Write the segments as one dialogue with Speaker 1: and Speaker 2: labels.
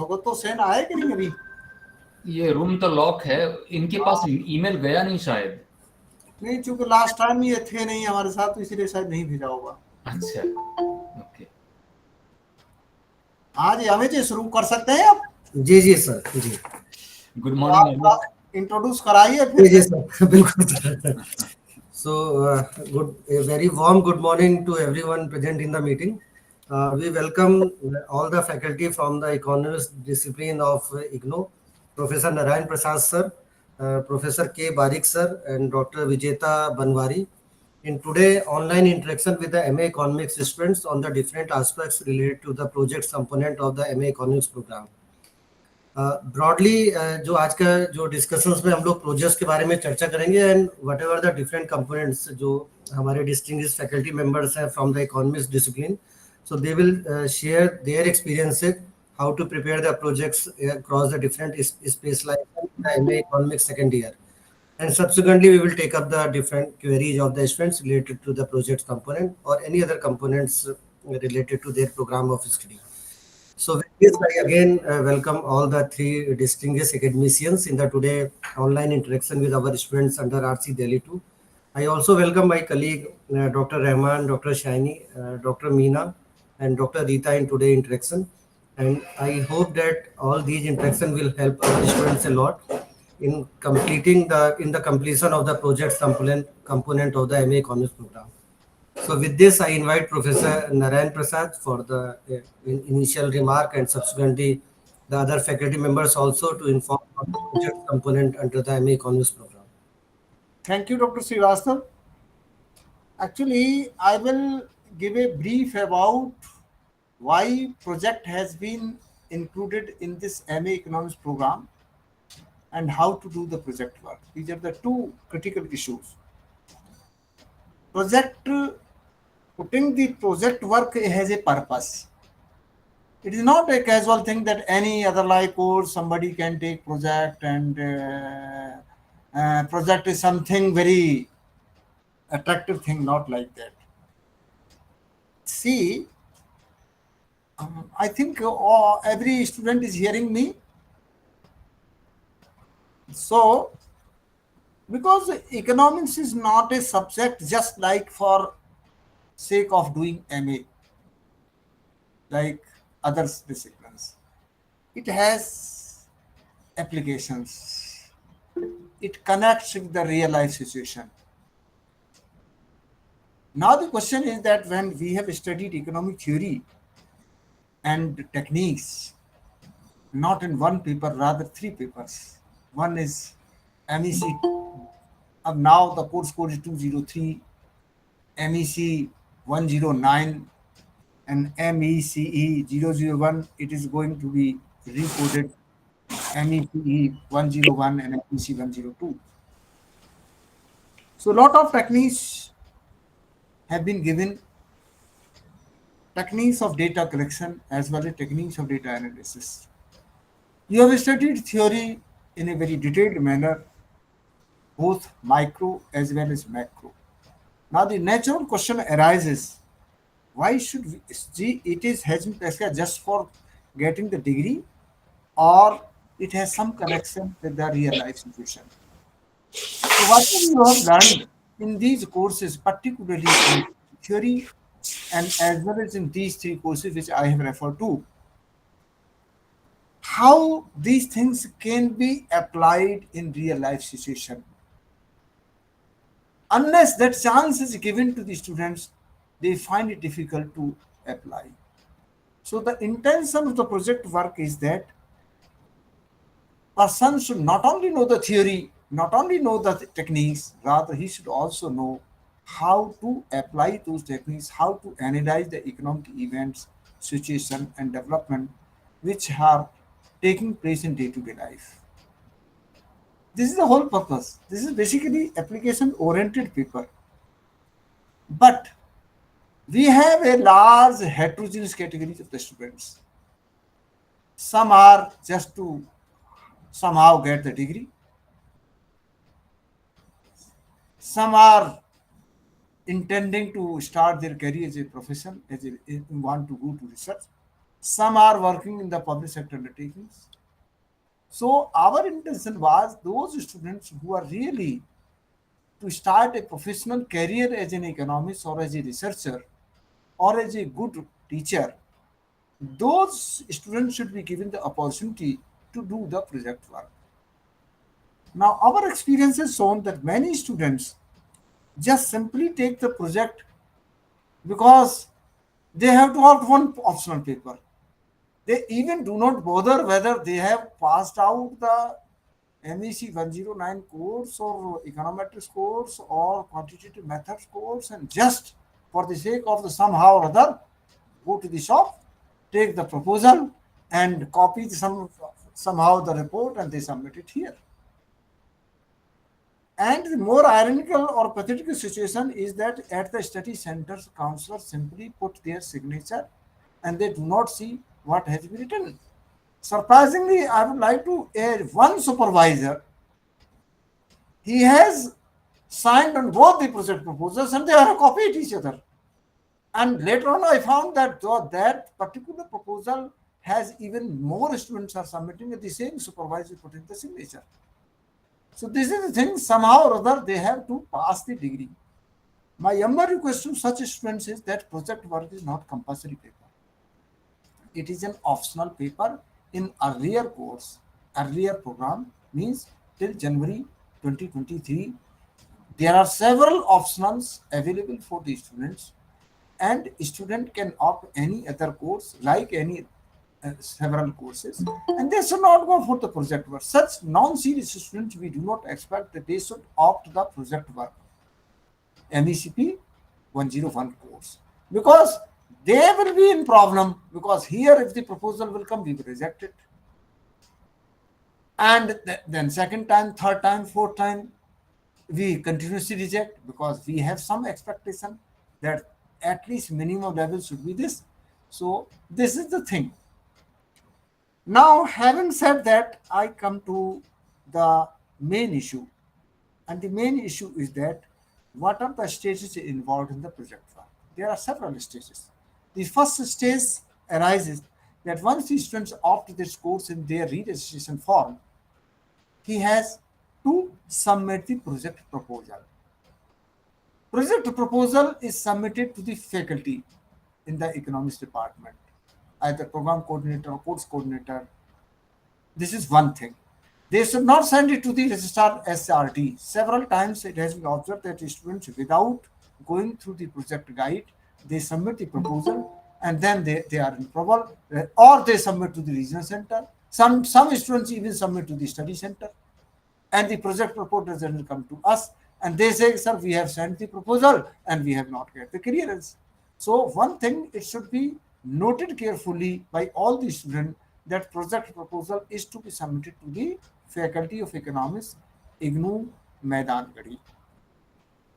Speaker 1: को तो सेंड आया कि नहीं अभी?
Speaker 2: ये रूम तो लॉक है, इनके पास ईमेल गया नहीं शायद।
Speaker 1: नहीं, चूंकि लास्ट टाइम ये थे नहीं हमारे साथ तो इसलिए शायद नहीं भेजा होगा।
Speaker 2: अच्छा, ओके।
Speaker 1: हाँ जी, अमित जी शुरू कर सकते हैं आप?
Speaker 3: जी जी सर जी।
Speaker 2: गुड
Speaker 1: तो
Speaker 2: मॉर्निंग अमित।
Speaker 1: आप इंट्रोड्यूस कराइए
Speaker 3: जी
Speaker 1: फिर
Speaker 3: जी
Speaker 1: से।
Speaker 3: सर बिल्कुल sir. So, a very warm good morning to everyone present in the meeting. We welcome all the faculty from the economics discipline of IGNO, Professor Narayan Prasad sir, Professor K. Barik sir, and Dr. Vijeta Banwari in today online interaction with the MA Economics students on the different aspects related to the project component of the MA Economics program. Broadly जो आज का जो discussions में हम लोग projects के बारे में चर्चा करेंगे and what ever the different components जो हमारे डिस्टिंग्विश्ड फैकल्टी मेंबर्स हैं from the economics discipline, so they will share their experiences how to prepare the projects across the different specializations in the MA Economics second year. And subsequently, we will take up the different queries of the students related to the project component or any other components related to their program of study. So with this, I again welcome all the three distinguished academicians in the today online interaction with our students under RC Delhi 2. I also welcome my colleague Dr. Rahman, Dr. Shaini, Dr. Meena, and Dr. Rita in today interaction. And I hope that all these interaction will help our students a lot in completing the completion of the project component of the MA Economics program. So with this, I invite Professor Narayan Prasad for the initial remark and subsequently the other faculty members also to inform on the project component under the MA Economics program.
Speaker 1: Thank you, Dr. Srivastav. Actually, I will give a brief about why project has been included in this MA Economics program and how to do the project work. These are the two critical issues. Project, putting the project work has a purpose. It is not a casual thing that any other like course somebody can take project and project is something very attractive thing, not like that. See, I think every student is hearing me. So, because economics is not a subject just like for sake of doing MA, like other disciplines. It has applications. It connects with the real life situation. Now the question is that when we have studied economic theory and techniques, not in one paper, rather three papers. One is MEC. Now the course code is 203, MEC 109, and MECE 001. It is going to be recoded MECE 101 and MEC 102. So, a lot of techniques have been given, techniques of data collection as well as techniques of data analysis. You have studied theory in a very detailed manner, both micro as well as macro. Now, the natural question arises, why should we, it is has been prescribed just for getting the degree, or it has some connection with the real life situation? So, whatever you have learned in these courses, particularly in theory and as well as in these three courses which I have referred to, how these things can be applied in real life situation. Unless that chance is given to the students, they find it difficult to apply. So the intention of the project work is that person should not only know the theory, not only know the techniques, rather he should also know how to apply those techniques, how to analyze the economic events, situation and development which are taking place in day-to-day life. This is the whole purpose. This is basically application-oriented paper. But we have a large heterogeneous categories of the students. Some are just to somehow get the degree. Some are intending to start their career as a profession, want to go to research. some are working in the public sector undertakings. So our intention was those students who are really to start a professional career as an economist or as a researcher or as a good teacher, those students should be given the opportunity to do the project work. Now, our experience has shown that many students just simply take the project because they have to have one optional paper. They even do not bother whether they have passed out the MEC 109 course or econometrics course or quantitative methods course, and just for the sake of the somehow or other go to the shop, take the proposal and copy somehow the report and they submit it here. And the more ironical or pathetic situation is that at the study centers, counselors simply put their signature and they do not see what has been written. Surprisingly, I would like to add one supervisor. He has signed on both the project proposals and they are copied each other. And later on, I found that that particular proposal has even more students are submitting at the same supervisor putting the signature. So this is the thing, somehow or other they have to pass the degree. My younger request to such students is that project work is not compulsory paper. It is an optional paper in earlier course, earlier program means till January 2023. There are several options available for the students and student can opt any other course like any several courses and they should not go for the project work. Such non-serious students, we do not expect that they should opt the project work MECP 101 course because they will be in problem because here if the proposal will come we will reject it and then second time, third time, fourth time we continuously reject because we have some expectation that at least minimum level should be this. So this is the thing. Now, having said that, I come to the main issue. And the main issue is that what are the stages involved in the project work? There are several stages. The first stage arises that once the students opt this course in their re-registration form, he has to submit the project proposal. Project proposal is submitted to the faculty in the economics department, either program coordinator or course coordinator. This is one thing. They should not send it to the registrar SRT. Several times it has been observed that students, without going through the project guide, they submit the proposal and then they are in trouble, or they submit to the regional center. Some students even submit to the study center and the project report doesn't come to us and they say, sir, we have sent the proposal and we have not get the clearance. So one thing, it should be noted carefully by all the students that project proposal is to be submitted to the faculty of economics, IGNOU, Maidangadi,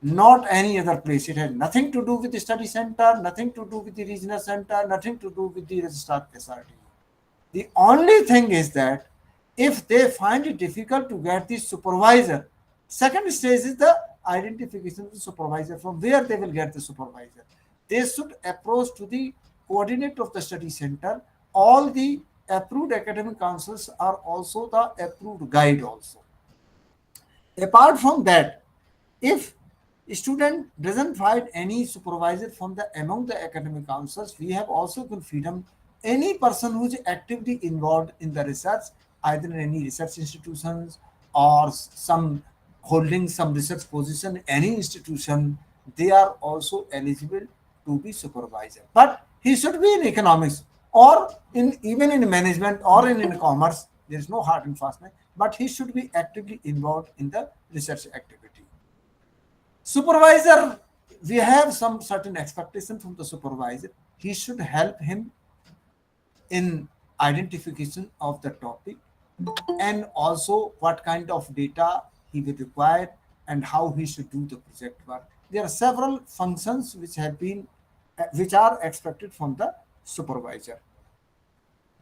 Speaker 1: not any other place. It has nothing to do with the study center, nothing to do with the regional center, nothing to do with the registrar SRT. The only thing is that if they find it difficult to get the supervisor, second stage is the identification of the supervisor, from where they will get the supervisor. They should approach to the coordinator of the study center. All the approved academic councils are also the approved guide also. Apart from that, if student doesn't find any supervisor from the among the academic councils, we have also given freedom any person who is actively involved in the research, either in any research institutions or some holding some research position in any institution, they are also eligible to be supervisor. But he should be in economics or in even in management or in commerce. There is no hard and fast, but he should be actively involved in the research activity. Supervisor, we have some certain expectation from the supervisor. He should help him in identification of the topic and also what kind of data he will require and how he should do the project work. There are several functions which are expected from the supervisor.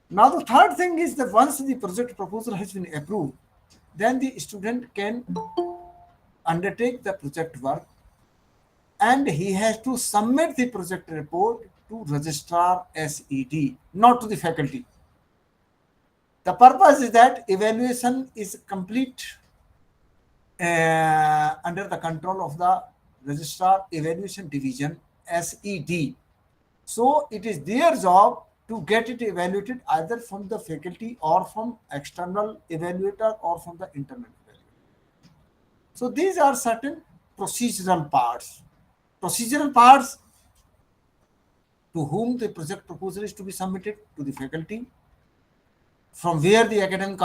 Speaker 1: Now the third thing is that once the project proposal has been approved, then the student can undertake the project work and he has to submit the project report to registrar SED, not to the faculty. The purpose is that evaluation is complete under the control of the registrar evaluation division SED. So it is their job to get it evaluated either from the faculty or from external evaluator or from the internal evaluator. So these are certain procedural parts. Procedural parts: to whom the project proposal is to be submitted, to the faculty, from where the academic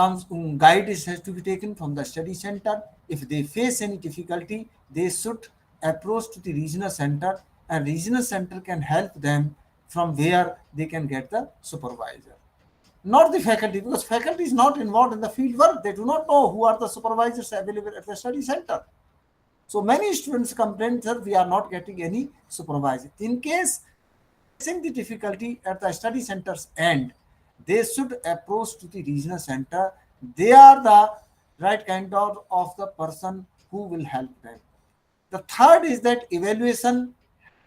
Speaker 1: guide has to be taken, from the study center. If they face any difficulty, they should approach to the regional center, and regional center can help them from where they can get the supervisor. Not the faculty, because faculty is not involved in the field work. They do not know who are the supervisors available at the study center. So many students complain that we are not getting any supervisor. In case facing the difficulty at the study center's end, they should approach to the regional center. They are the right kind of the person who will help them. The third is that evaluation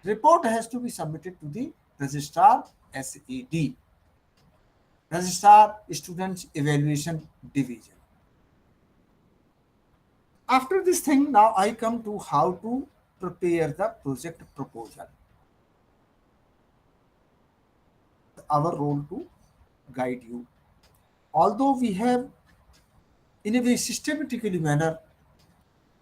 Speaker 1: report has to be submitted to the registrar SED, Registrar Students Evaluation Division. After this thing, now I come to how to prepare the project proposal. Our role to guide you. Although we have, in a very systematically manner,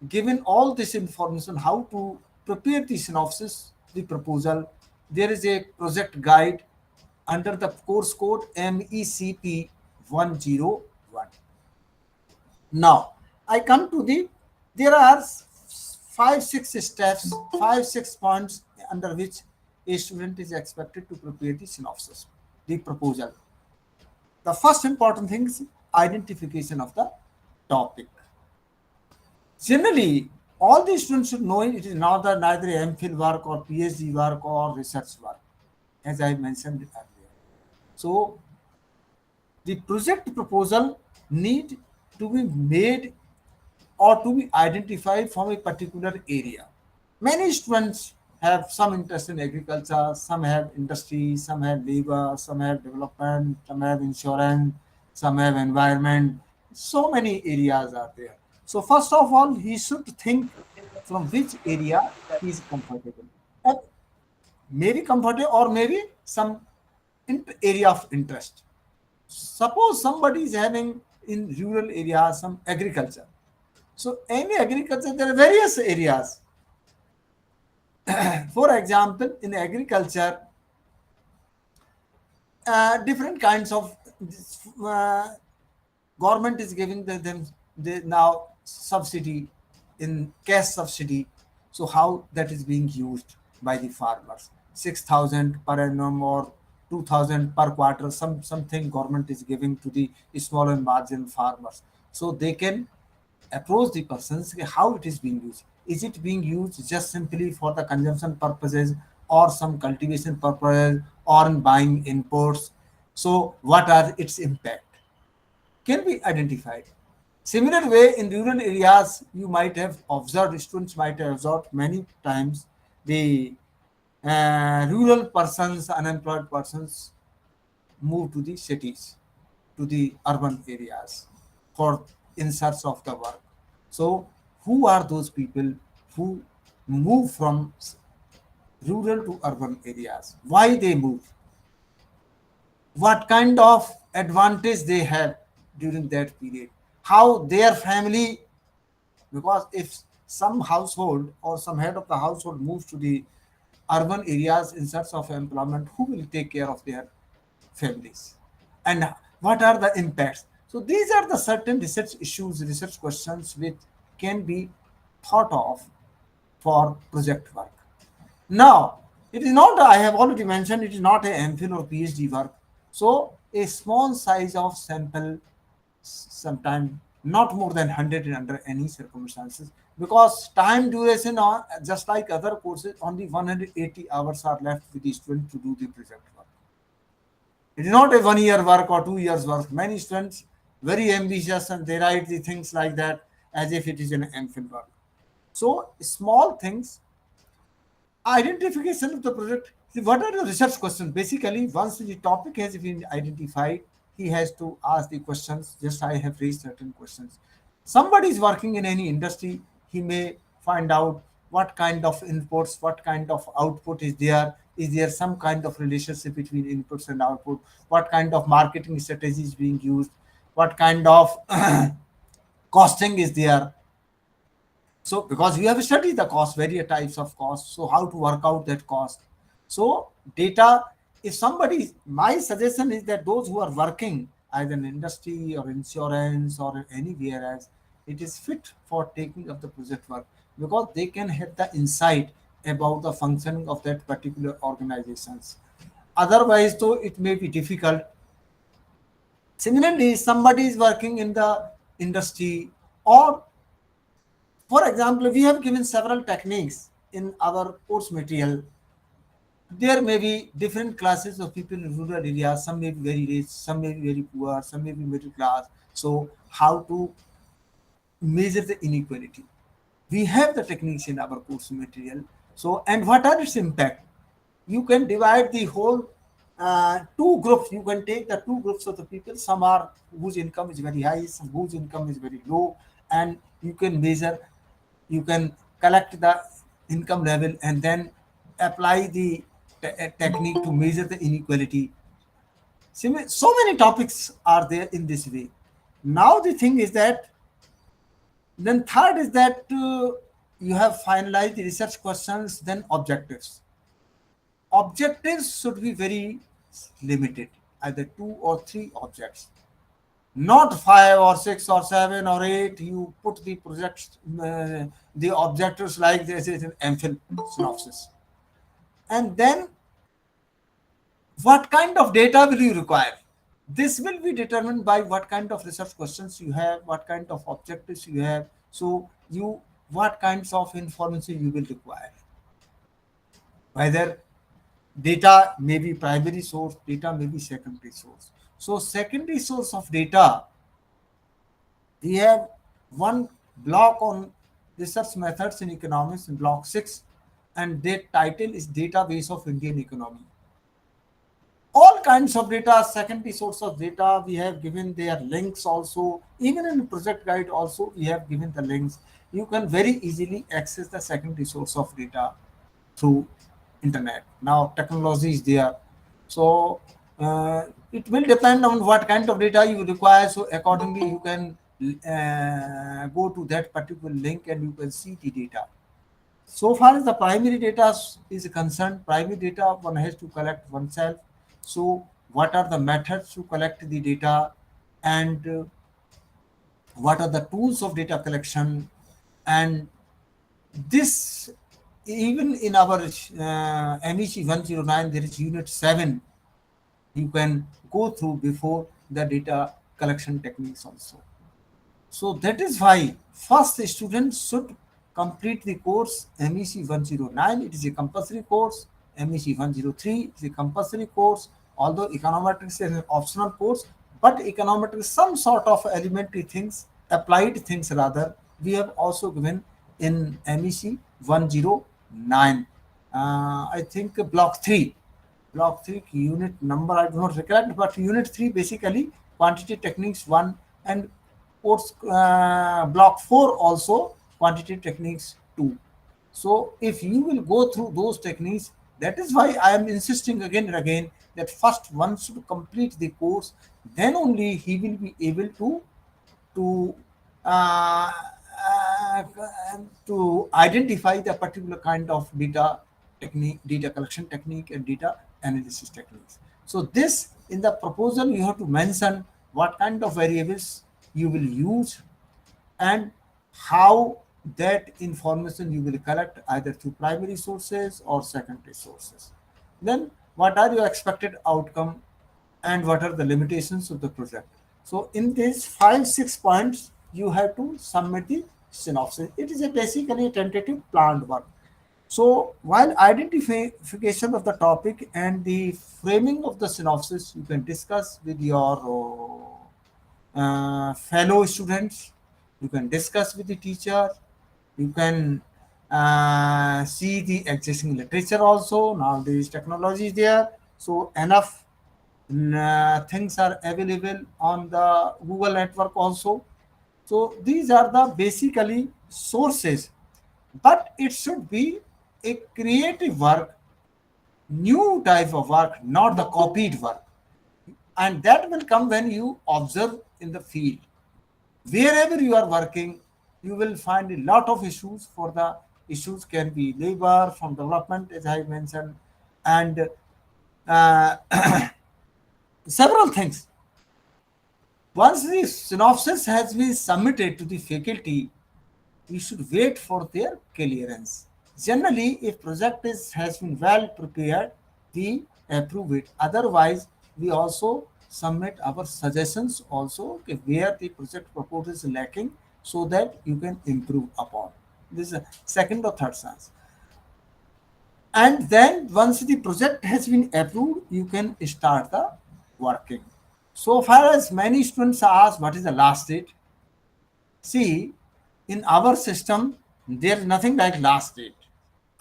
Speaker 1: given all this information how to prepare the synopsis, the proposal, there is a project guide under the course code MECP 101. Now, I come to there are 5-6 steps, 5-6 points under which a student is expected to prepare the synopsis, the proposal. The first important thing is identification of the topic. Generally, all the students should know it is not neither MPhil work or PhD work or research work, as I mentioned earlier. So, the project proposal need to be made or to be identified from a particular area. Many students have some interest in agriculture, some have industry, some have labor, some have development, some have insurance, some have environment. So many areas are there. So first of all, he should think from which area he is comfortable. And maybe comfortable or maybe some area of interest. Suppose somebody is having in rural areas some agriculture. So any agriculture, there are various areas. For example, in agriculture, different kinds of uh, government is giving them now subsidy in cash subsidy. So how that is being used by the farmers? 6,000 per annum or 2,000 per quarter. Something government is giving to the small and marginal farmers, so they can approach the persons how it is being used. Is it being used just simply for the consumption purposes or some cultivation purposes or in buying inputs? So what are its impact? Can be identified. Similar way in rural areas, you might have observed, students might have observed many times the rural persons, unemployed persons move to the cities, to the urban areas for in search of the work. So, who are those people who move from rural to urban areas? Why they move? What kind of advantage they have during that period? How their family, because if some household or some head of the household moves to the urban areas in search of employment, who will take care of their families? And what are the impacts? So these are the certain research issues, research questions which can be thought of for project work. Now, it is not, I have already mentioned, it is not a MPhil or PhD work. So a small size of sample, sometimes not more than 100 under any circumstances, because time duration on just like other courses, only 180 hours are left with the student to do the project work. It is not a 1 year work or 2 years work. Many students very ambitious and they write the things like that as if it is an MPhil work. So small things, identification of the project, See, what are the research questions? Basically, once the topic has been identified, he has to ask the questions. Just I have raised certain questions. Somebody is working in any industry, he may find out what kind of inputs, what kind of output is there. Is there some kind of relationship between inputs and output? What kind of marketing strategy is being used? What kind of costing is there? So because we have studied the cost, various types of cost, so how to work out that cost. So data, if somebody, my suggestion is that those who are working either in industry or insurance or anywhere else, it is fit for taking up the project work because they can have the insight about the functioning of that particular organizations. Otherwise, though, it may be difficult. Similarly, somebody is working in the industry, or for example, we have given several techniques in our course material. There may be different classes of people in rural areas. Some may be very rich, some may be very poor, some may be middle class. So, how to measure the inequality? We have the techniques in our course material. So, and what are its impact? You can divide the whole two groups. You can take the two groups of the people. Some are whose income is very high, some whose income is very low, and you can measure, you can collect the income level and then apply the technique to measure the inequality. So many topics are there in this way. Now the thing is that, then third is that you have finalized the research questions, then objectives. Objectives should be very limited, either two or three objects, not five or six or seven or eight. You put the projects, the objectives like this is an MPhil synopsis. And then what kind of data will you require? This will be determined by what kind of research questions you have, what kind of objectives you have. So you, what kinds of information you will require. Whether data may be primary source, data may be secondary source. So secondary source of data, we have one block on research methods in economics in block 6, and that title is database of Indian economy. All kinds of data, secondary source of data, we have given their links also. Even in project guide also, we have given the links. You can very easily access the secondary source of data through internet. Now technology is there. So it will depend on what kind of data you require. So accordingly, you can go to that particular link and you can see the data. So far as the primary data is concerned, primary data one has to collect oneself. So what are the methods to collect the data, and what are the tools of data collection? And this, even in our MEC 109, there is unit 7 you can go through before the data collection techniques also. So that is why first the students should complete the course MEC 109. It is a compulsory course. MEC 103 is a compulsory course. Although econometrics is an optional course, but econometrics some sort of elementary things, applied things rather, we have also given in MEC 109. I think block 3 unit number I do not recollect, but unit 3 basically quantity techniques 1, and course block 4 also quantity techniques 2. So if you will go through those techniques, that is why I am insisting again and again that first one should complete the course, then only he will be able to uh, uh, to identify the particular kind of data technique, data collection technique, and data analysis techniques. So this, in the proposal you have to mention what kind of variables you will use, and how that information you will collect either through primary sources or secondary sources. Then what are your expected outcome, and what are the limitations of the project? So in these 5 6 points you have to submit the synopsis. It is a basically a tentative planned work. So while identification of the topic and the framing of the synopsis, you can discuss with your fellow students, you can discuss with the teacher, you can see the existing literature also. Now there is technology there, so enough things are available on the Google network also. So these are the basically sources, but it should be a creative work, new type of work, not the copied work. And that will come when you observe in the field. Wherever you are working, you will find a lot of issues. For the issues can be labor, from development, as I mentioned, and uh, several things. Once the synopsis has been submitted to the faculty, you should wait for their clearance. Generally, if project has been well prepared, we approve it. Otherwise, we also submit our suggestions also, okay, where the project proposal is lacking, so that you can improve upon. This is a second or third chance. And then once the project has been approved, you can start the working. So far as many students ask what is the last date, see, in our system, there is nothing like last date.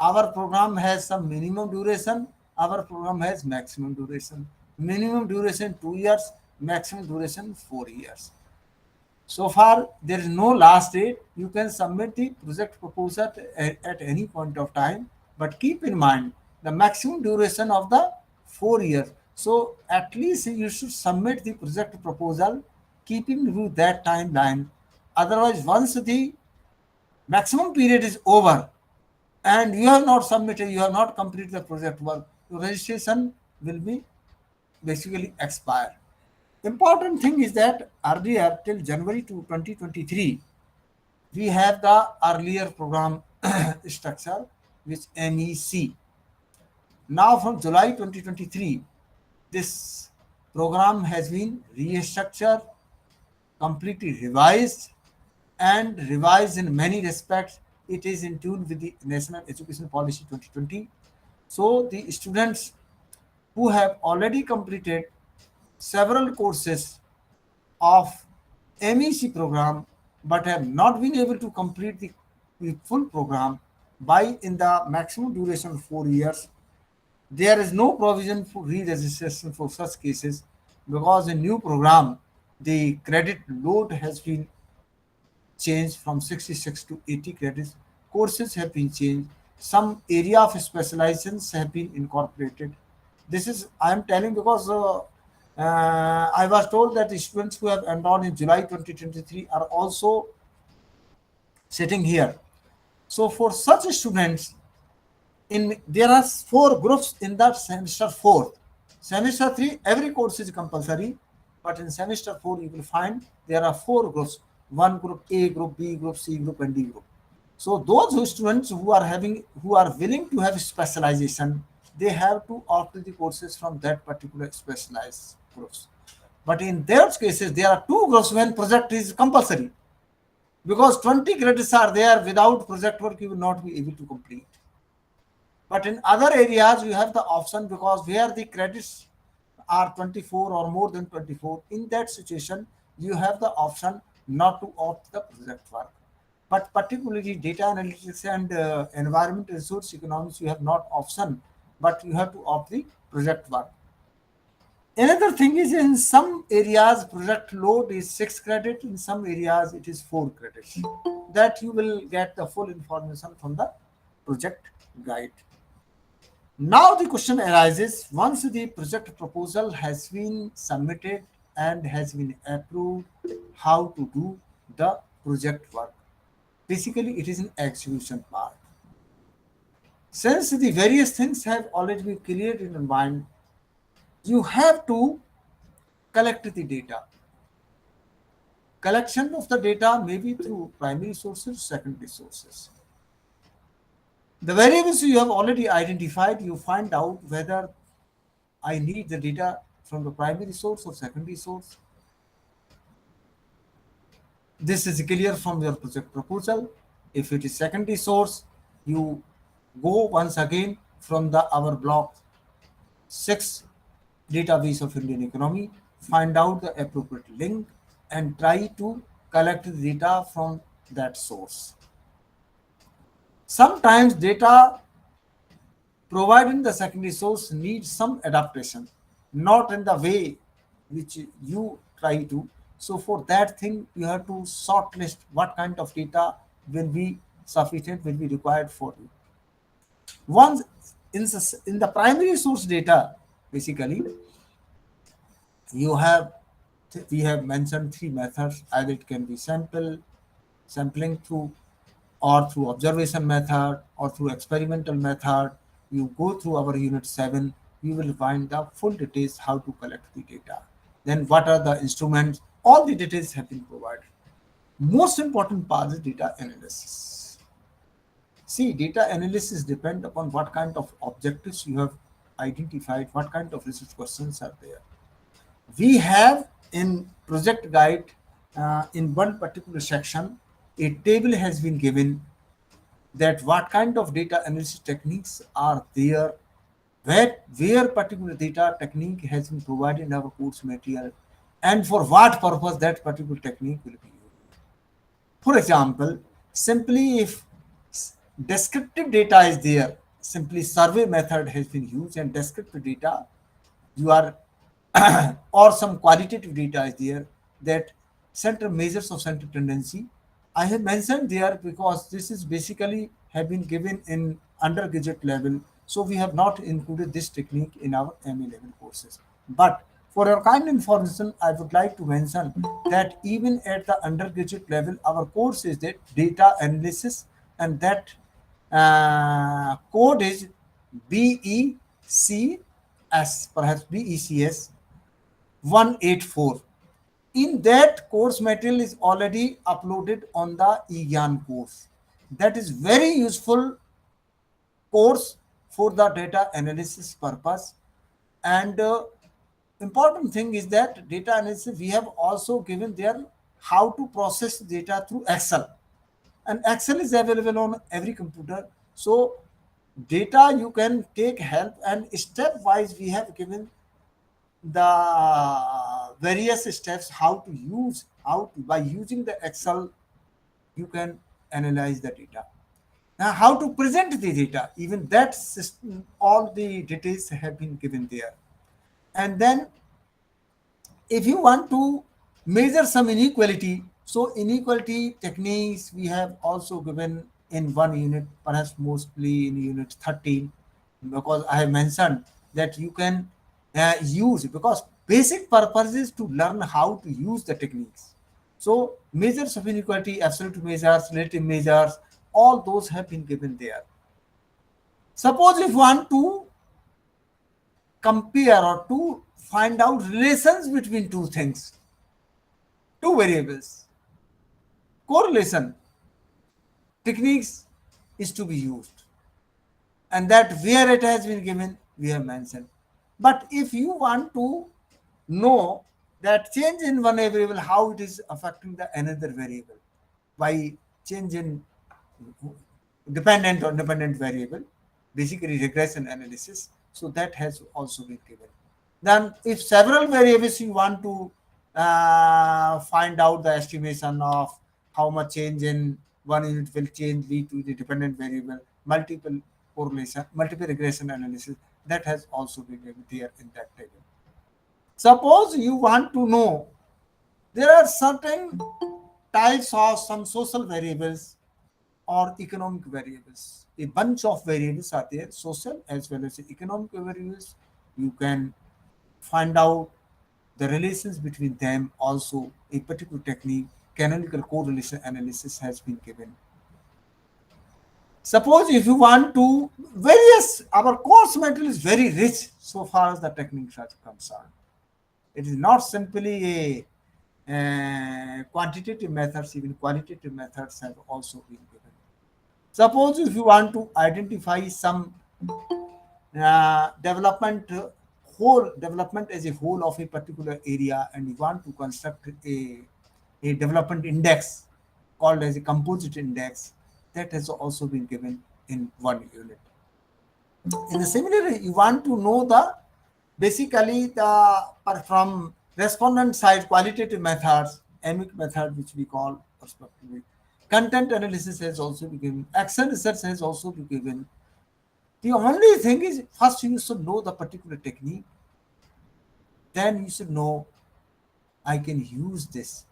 Speaker 1: Our program has some minimum duration, our program has maximum duration. Minimum duration 2 years, maximum duration 4 years. So far, there is no last date. You can submit the project proposal at any point of time, but keep in mind the maximum duration of the 4 years. So at least you should submit the project proposal keeping with that timeline. Otherwise, once the maximum period is over and you have not submitted, you have not completed the project work, your registration will be basically expire. Important thing is that earlier till January to 2023, we have the earlier program structure which MEC. Now from July 2023, this program has been restructured, completely revised, and revised in many respects. It is in tune with the National Education Policy 2020. So the students who have already completed several courses of MEC program but have not been able to complete the full program by in the maximum duration of 4 years, there is no provision for re-registration for such cases, because in new program the credit load has been changed from 66 to 80 credits. Courses have been changed. Some area of specializations have been incorporated. This is I am telling because I was told that the students who have enrolled in July 2023 are also sitting here. So for such students, in there are four groups in that semester fourth. Semester three, every course is compulsory, but in semester four, you will find there are four groups: one group A, group B, group C, group, and D group. So those students who are willing to have specialization, they have to opt the courses from that particular specialized groups. But in those cases, there are two groups when project is compulsory, because 20 credits are there. Without project work, you will not be able to complete. But in other areas, you have the option, because where the credits are 24 or more than 24, in that situation, you have the option not to opt the project work. But particularly data analytics and environment resource economics, you have not option, but you have to opt the project work. Another thing is, in some areas project load is 6 credit, in some areas it is 4 credits. That you will get the full information from the project guide. Now the question arises, once the project proposal has been submitted and has been approved, how to do the project work. Basically, it is an execution part. Since the various things have already been cleared in your mind, you have to collect the data. Collection of the data may be through primary sources, secondary sources. The variables you have already identified, you find out whether I need the data from the primary source or secondary source. This is clear from your project proposal. If it is secondary source, you go once again from the our block 6 database of Indian economy, find out the appropriate link and try to collect the data from that source. Sometimes data providing the secondary source needs some adaptation, not in the way which you try to. So for that thing, you have to shortlist what kind of data will be sufficient, will be required for you. Once in the primary source data, basically, you have we have mentioned three methods. Either it can be sampling through, or through observation method, or through experimental method. You go through our unit 7, you will find the full details how to collect the data. Then what are the instruments? All the details have been provided. Most important part is data analysis. See, data analysis depend upon what kind of objectives you have identified, what kind of research questions are there. We have in project guide, in one particular section, a table has been given that what kind of data analysis techniques are there, where particular data technique has been provided in our course material, and for what purpose that particular technique will be used. For example, simply if descriptive data is there, simply survey method has been used, and descriptive data you are or some qualitative data is there, that center measures of center tendency. I have mentioned there because this is basically have been given in undergraduate level, so we have not included this technique in our MA level courses. But for your kind information, I would like to mention that even at the undergraduate level, our course is that data analysis, and that code is BECS, perhaps BECS 184. In that, course material is already uploaded on the eGyan course. That is very useful course for the data analysis purpose. And important thing is that data analysis, we have also given there how to process data through Excel. And Excel is available on every computer. So data you can take help, and stepwise we have given the various steps how to use, by using the Excel you can analyze the data. Now how to present the data, even that system, all the details have been given there. And then if you want to measure some inequality, so inequality techniques we have also given in one unit, perhaps mostly in unit 13, because I have mentioned that you can use, because basic purpose is to learn how to use the techniques. So measures of inequality, absolute measures, relative measures, all those have been given there. Suppose if you want to compare or to find out relations between two things, two variables, correlation techniques is to be used, and that where it has been given we have mentioned. But if you want to know that change in one variable how it is affecting the another variable by change in dependent or dependent variable, basically regression analysis, so that has also been given. Then if several variables you want to find out the estimation of how much change in one unit will change lead to the dependent variable, multiple correlation, multiple regression analysis, that has also been given there in that table. Suppose you want to know there are certain types of some social variables or economic variables. A bunch of variables are there, social as well as economic variables. You can find out the relations between them. Also, a particular technique, canonical correlation analysis, has been given. Suppose if you want to various, our course material is very rich so far as the techniques are concerned. It is not simply a quantitative methods, even qualitative methods have also been given. Suppose if you want to identify some development, whole development as a whole of a particular area, and you want to construct a development index called as a composite index, that has also been given in one unit. In the similar, you want to know the basically the from respondent side qualitative methods, emic method which we call perspectively. Content analysis has also been given, action research has also been given. The only thing is, first you should know the particular technique, then you should know I can use this.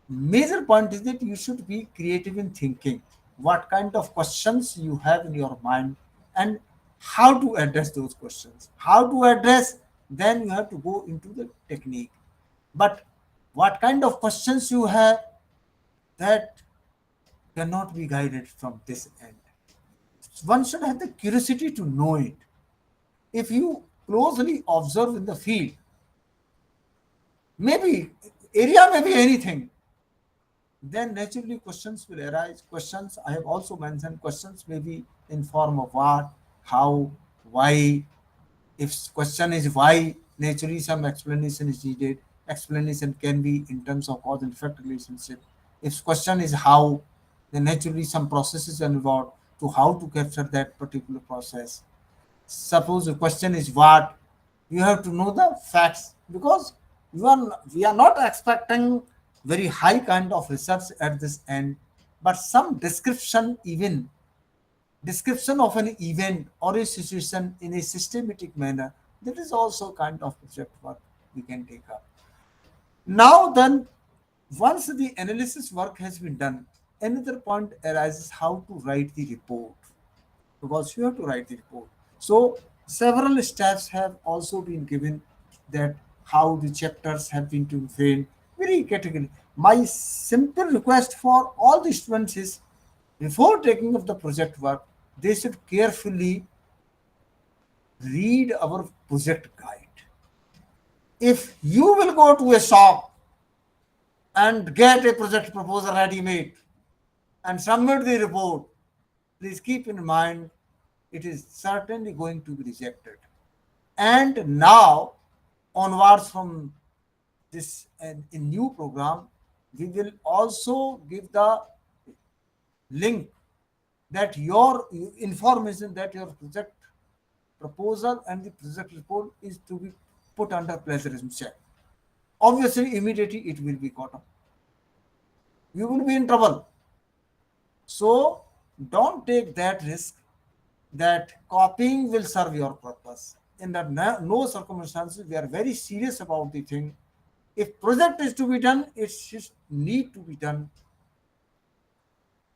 Speaker 1: Major point is that you should be creative in thinking what kind of questions you have in your mind and how to address those questions. How to address, then you have to go into the technique. But what kind of questions you have, that cannot be guided from this end. One should have the curiosity to know it. If you closely observe in the field, maybe area may be anything, then naturally questions will arise. Questions, I have also mentioned, questions may be in form of what, how, why. If question is why, naturally some explanation is needed. Explanation can be in terms of cause and effect relationship. If question is how, then naturally some processes are involved to how to capture that particular process. Suppose the question is what, you have to know the facts, because we are not expecting very high kind of research at this end, but some description, even description of an event or a situation in a systematic manner, that is also kind of project work we can take up. Now then, once the analysis work has been done, another point arises how to write the report, because you have to write the report. So several steps have also been given, that how the chapters have been to framed very categorically. My simple request for all the students is, before taking up the project work, they should carefully read our project guide. If you will go to a shop and get a project proposal ready made and submit the report, please keep in mind it is certainly going to be rejected. And now onwards from this in new program, we will also give the link that your information, that your project proposal and the project report is to be put under plagiarism check. Obviously, immediately it will be caught up. You will be in trouble. So don't take that risk that copying will serve your purpose. In that no circumstances, we are very serious about the thing. If project is to be done, it should need to be done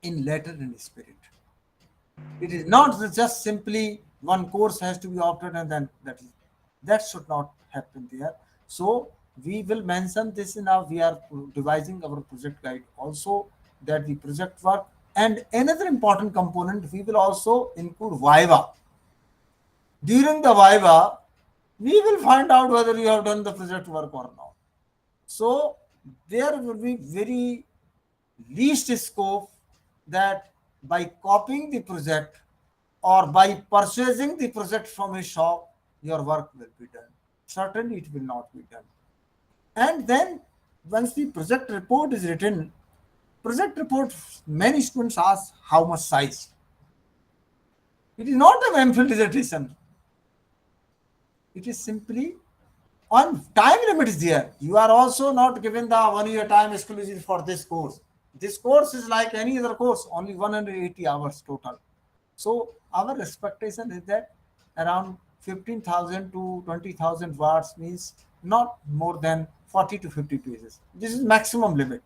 Speaker 1: in letter and spirit. It is not just simply one course has to be opted and then that should not happen there. So we will mention this in our, we are devising our project guide also, that the project work, and another important component, we will also include Viva. During the Viva, we will find out whether you have done the project work or not. So there will be very least scope that by copying the project or by purchasing the project from a shop, your work will be done. Certainly, it will not be done. And then, once the project report is written, project report, many students ask how much size. It is not a Memphis dissertation. It is simply on time limit is there. You are also not given the 1 year time exclusive for this course. This course is like any other course, only 180 hours total. So our expectation is that around 15,000 to 20,000 words, means not more than 40 to 50 pages. This is maximum limit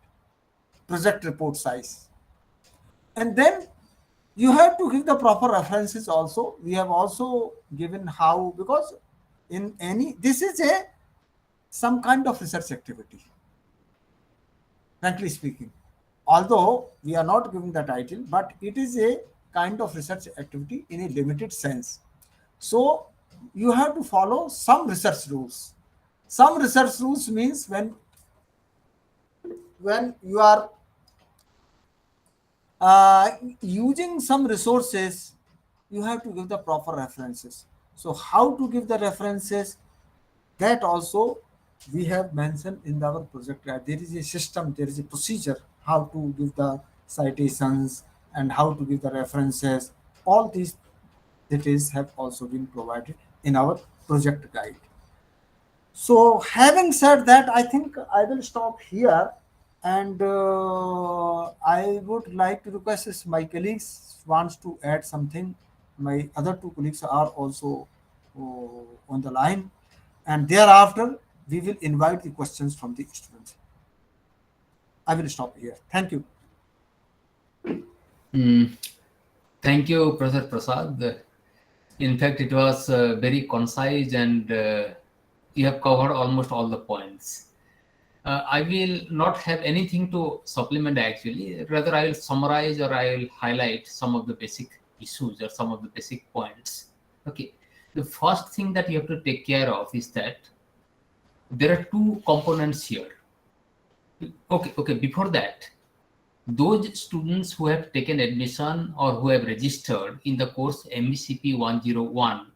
Speaker 1: project report size. And then you have to give the proper references also. We have also given how, because in any, this is a some kind of research activity, frankly speaking. Although we are not giving the title, but it is a kind of research activity in a limited sense. So you have to follow some research rules. Some research rules means when you are using some resources, you have to give the proper references. So how to give the references, that also we have mentioned in our project guide. There is a system, there is a procedure how to give the citations and how to give the references. All these details have also been provided in our project guide. So having said that, I think I will stop here. And I would like to request if my colleagues wants to add something. My other two colleagues are also on the line, and thereafter we will invite the questions from the students. I will stop here. Thank you.
Speaker 2: Mm, thank you, Professor Prasad. In fact, it was very concise and you have covered almost all the points. I will not have anything to supplement actually. Rather, I will summarize or I will highlight some of the basic issues or some of the basic points. Okay. The first thing that you have to take care of is that there are two components here. Okay. Before that, those students who have taken admission or who have registered in the course MECP 101,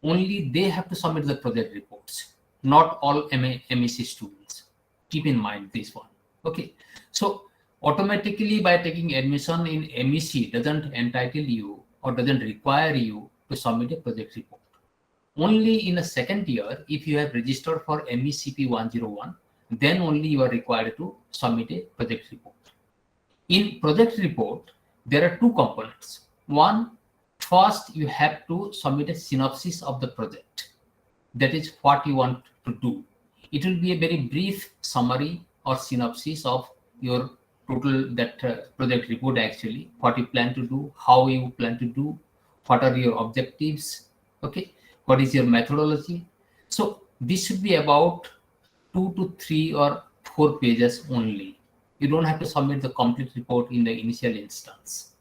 Speaker 2: only they have to submit the project reports, not all MEC students. Keep in mind this one. Okay. So automatically by taking admission in MEC doesn't entitle you or doesn't require you to submit a project report. Only in a second year, if you have registered for MECP 101, then only you are required to submit a project report. In project report, there are two components. One, first you have to submit a synopsis of the project. That is what you want to do. It will be a very brief summary or synopsis of your total that project report actually, what you plan to do, how you plan to do, what are your objectives, okay, what is your methodology. So this should be about 2 to 3 or 4 pages only. You don't have to submit the complete report in the initial instance.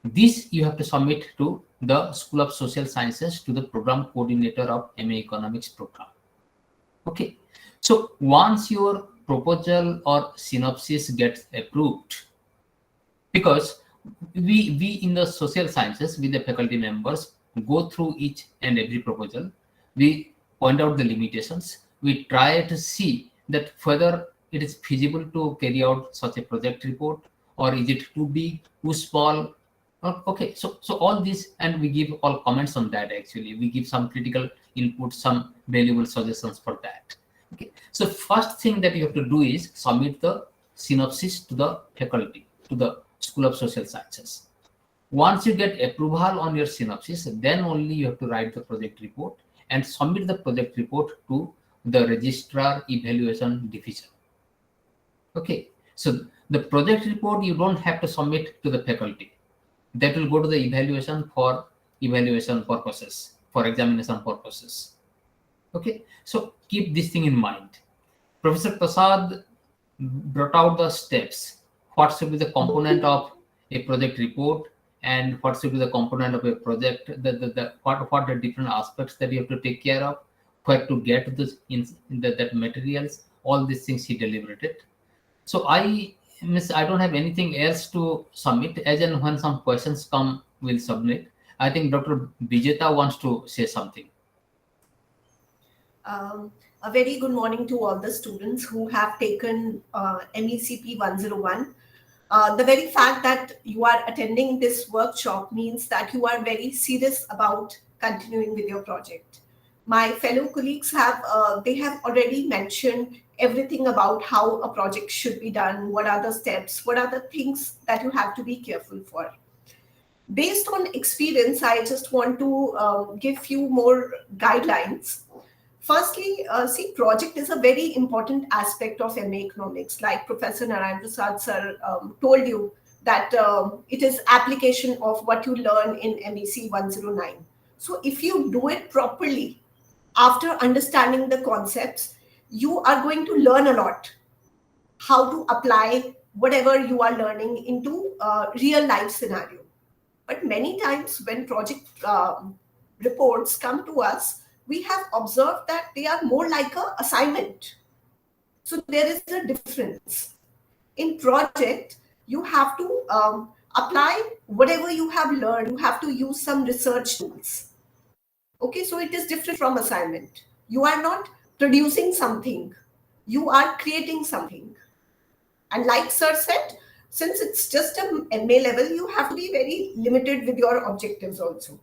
Speaker 2: This you have to submit to the School of Social Sciences, to the program coordinator of MA Economics program. Okay. So once your proposal or synopsis gets approved, because we in the social sciences with the faculty members go through each and every proposal, we point out the limitations, we try to see that whether it is feasible to carry out such a project report, or is it too big, too small. Okay, so all this, and we give all comments on that actually. We give some critical input, some valuable suggestions for that. Okay, so first thing that you have to do is submit the synopsis to the faculty, to the School of Social Sciences. Once you get approval on your synopsis, then only you have to write the project report and submit the project report to the registrar evaluation division. Okay, so the project report you don't have to submit to the faculty. That will go to the evaluation for evaluation purposes, for examination purposes. Okay, so keep this thing in mind. Professor Prasad brought out the steps. What should be the component of a project report, and what should be the component of a project, what are the different aspects that you have to take care of, where to get this that materials, all these things he deliberated. So I don't have anything else to submit. As and when some questions come, we'll submit. I think Dr. Vijeta wants to say something.
Speaker 4: A very good morning to all the students who have taken MECP 101. The very fact that you are attending this workshop means that you are very serious about continuing with your project. My fellow colleagues they have already mentioned everything about how a project should be done, what are the steps, what are the things that you have to be careful for. Based on experience, I just want to give few more guidelines. Firstly, see, project is a very important aspect of MA Economics. Like Professor Narayan Prasad sir told you that it is application of what you learn in MEC 109. So if you do it properly, after understanding the concepts, you are going to learn a lot. How to apply whatever you are learning into a real life scenario. But many times when project reports come to us, we have observed that they are more like an assignment. So there is a difference. In project, you have to apply whatever you have learned. You have to use some research tools. Okay, so it is different from assignment. You are not producing something. You are creating something. And like sir said, since it's just a MA level, you have to be very limited with your objectives also.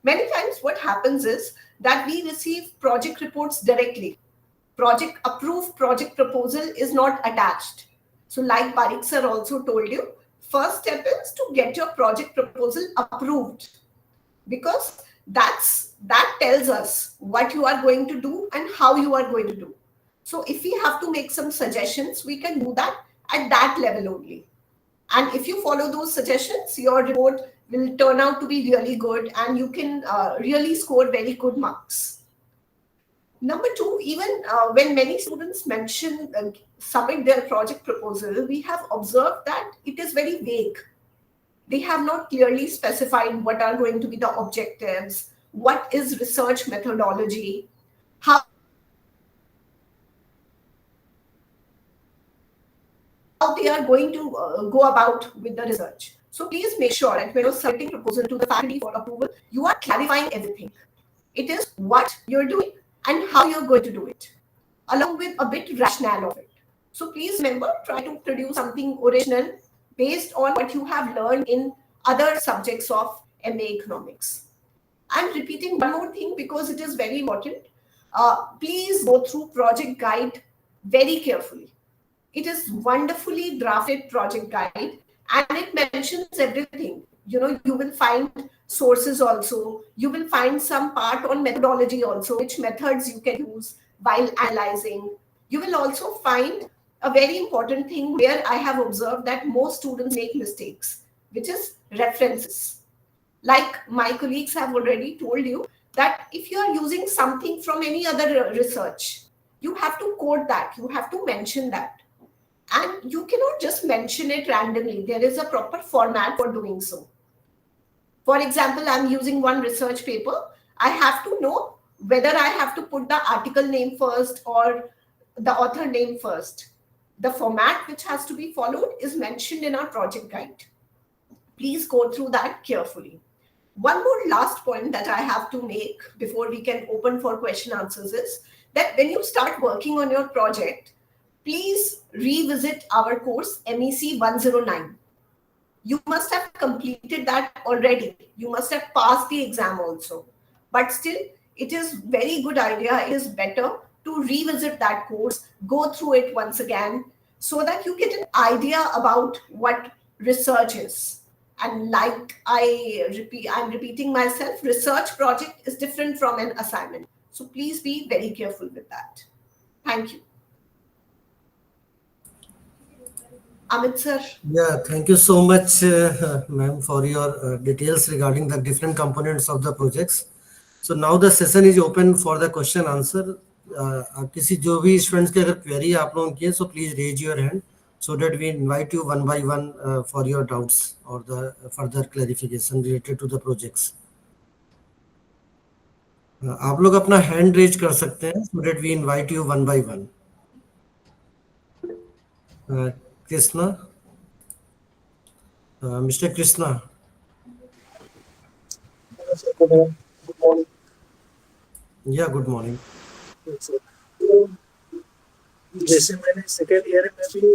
Speaker 4: Many times what happens is that we receive project reports directly. Project approved project proposal is not attached. So like Parik sir also told you, first step is to get your project proposal approved, because that tells us what you are going to do and how you are going to do. So if we have to make some suggestions, we can do that at that level only. And if you follow those suggestions, your report will turn out to be really good, and you can really score very good marks. Number two, even when many students mention submit their project proposal, we have observed that it is very vague. They have not clearly specified what are going to be the objectives, what is research methodology, how they are going to go about with the research. So please make sure that when you're submitting proposal to the faculty for approval, you are clarifying everything. It is what you're doing and how you're going to do it, along with a bit rationale of it. So please remember, try to produce something original based on what you have learned in other subjects of MA Economics. I'm repeating one more thing because it is very important. Please go through project guide very carefully. It is wonderfully drafted project guide, and it mentions everything. You will find sources also. You will find some part on methodology also, which methods you can use while analyzing. You will also find a very important thing where I have observed that most students make mistakes, which is references. Like my colleagues have already told you, that if you are using something from any other research, you have to quote that, you have to mention that. And you cannot just mention it randomly. There is a proper format for doing so. For example, I'm using one research paper. I have to know whether I have to put the article name first or the author name first. The format which has to be followed is mentioned in our project guide. Please go through that carefully. One more last point that I have to make before we can open for question answers is that when you start working on your project, please revisit our course MEC 109. You must have completed that already. You must have passed the exam also. But still, it is very good idea. It is better to revisit that course, go through it once again, so that you get an idea about what research is. And like I'm repeating myself, research project is different from an assignment. So please be very careful with that. Thank you. Amit sir.
Speaker 3: Yeah, thank you so much, ma'am, for your details regarding the different components of the projects. So now the session is open for the question answer. आप किसी जो भी students की अगर query आप लोगों की है, so please raise your hand so that we invite you one by one for your doubts or the further clarification related to the projects. आप लोग अपना हैंड रेज कर सकते हैं so that we invite you one by one. Krishna, Mr. Krishna.
Speaker 5: Good morning.
Speaker 3: Yeah, good morning.
Speaker 5: तो जैसे मैंने second year में भी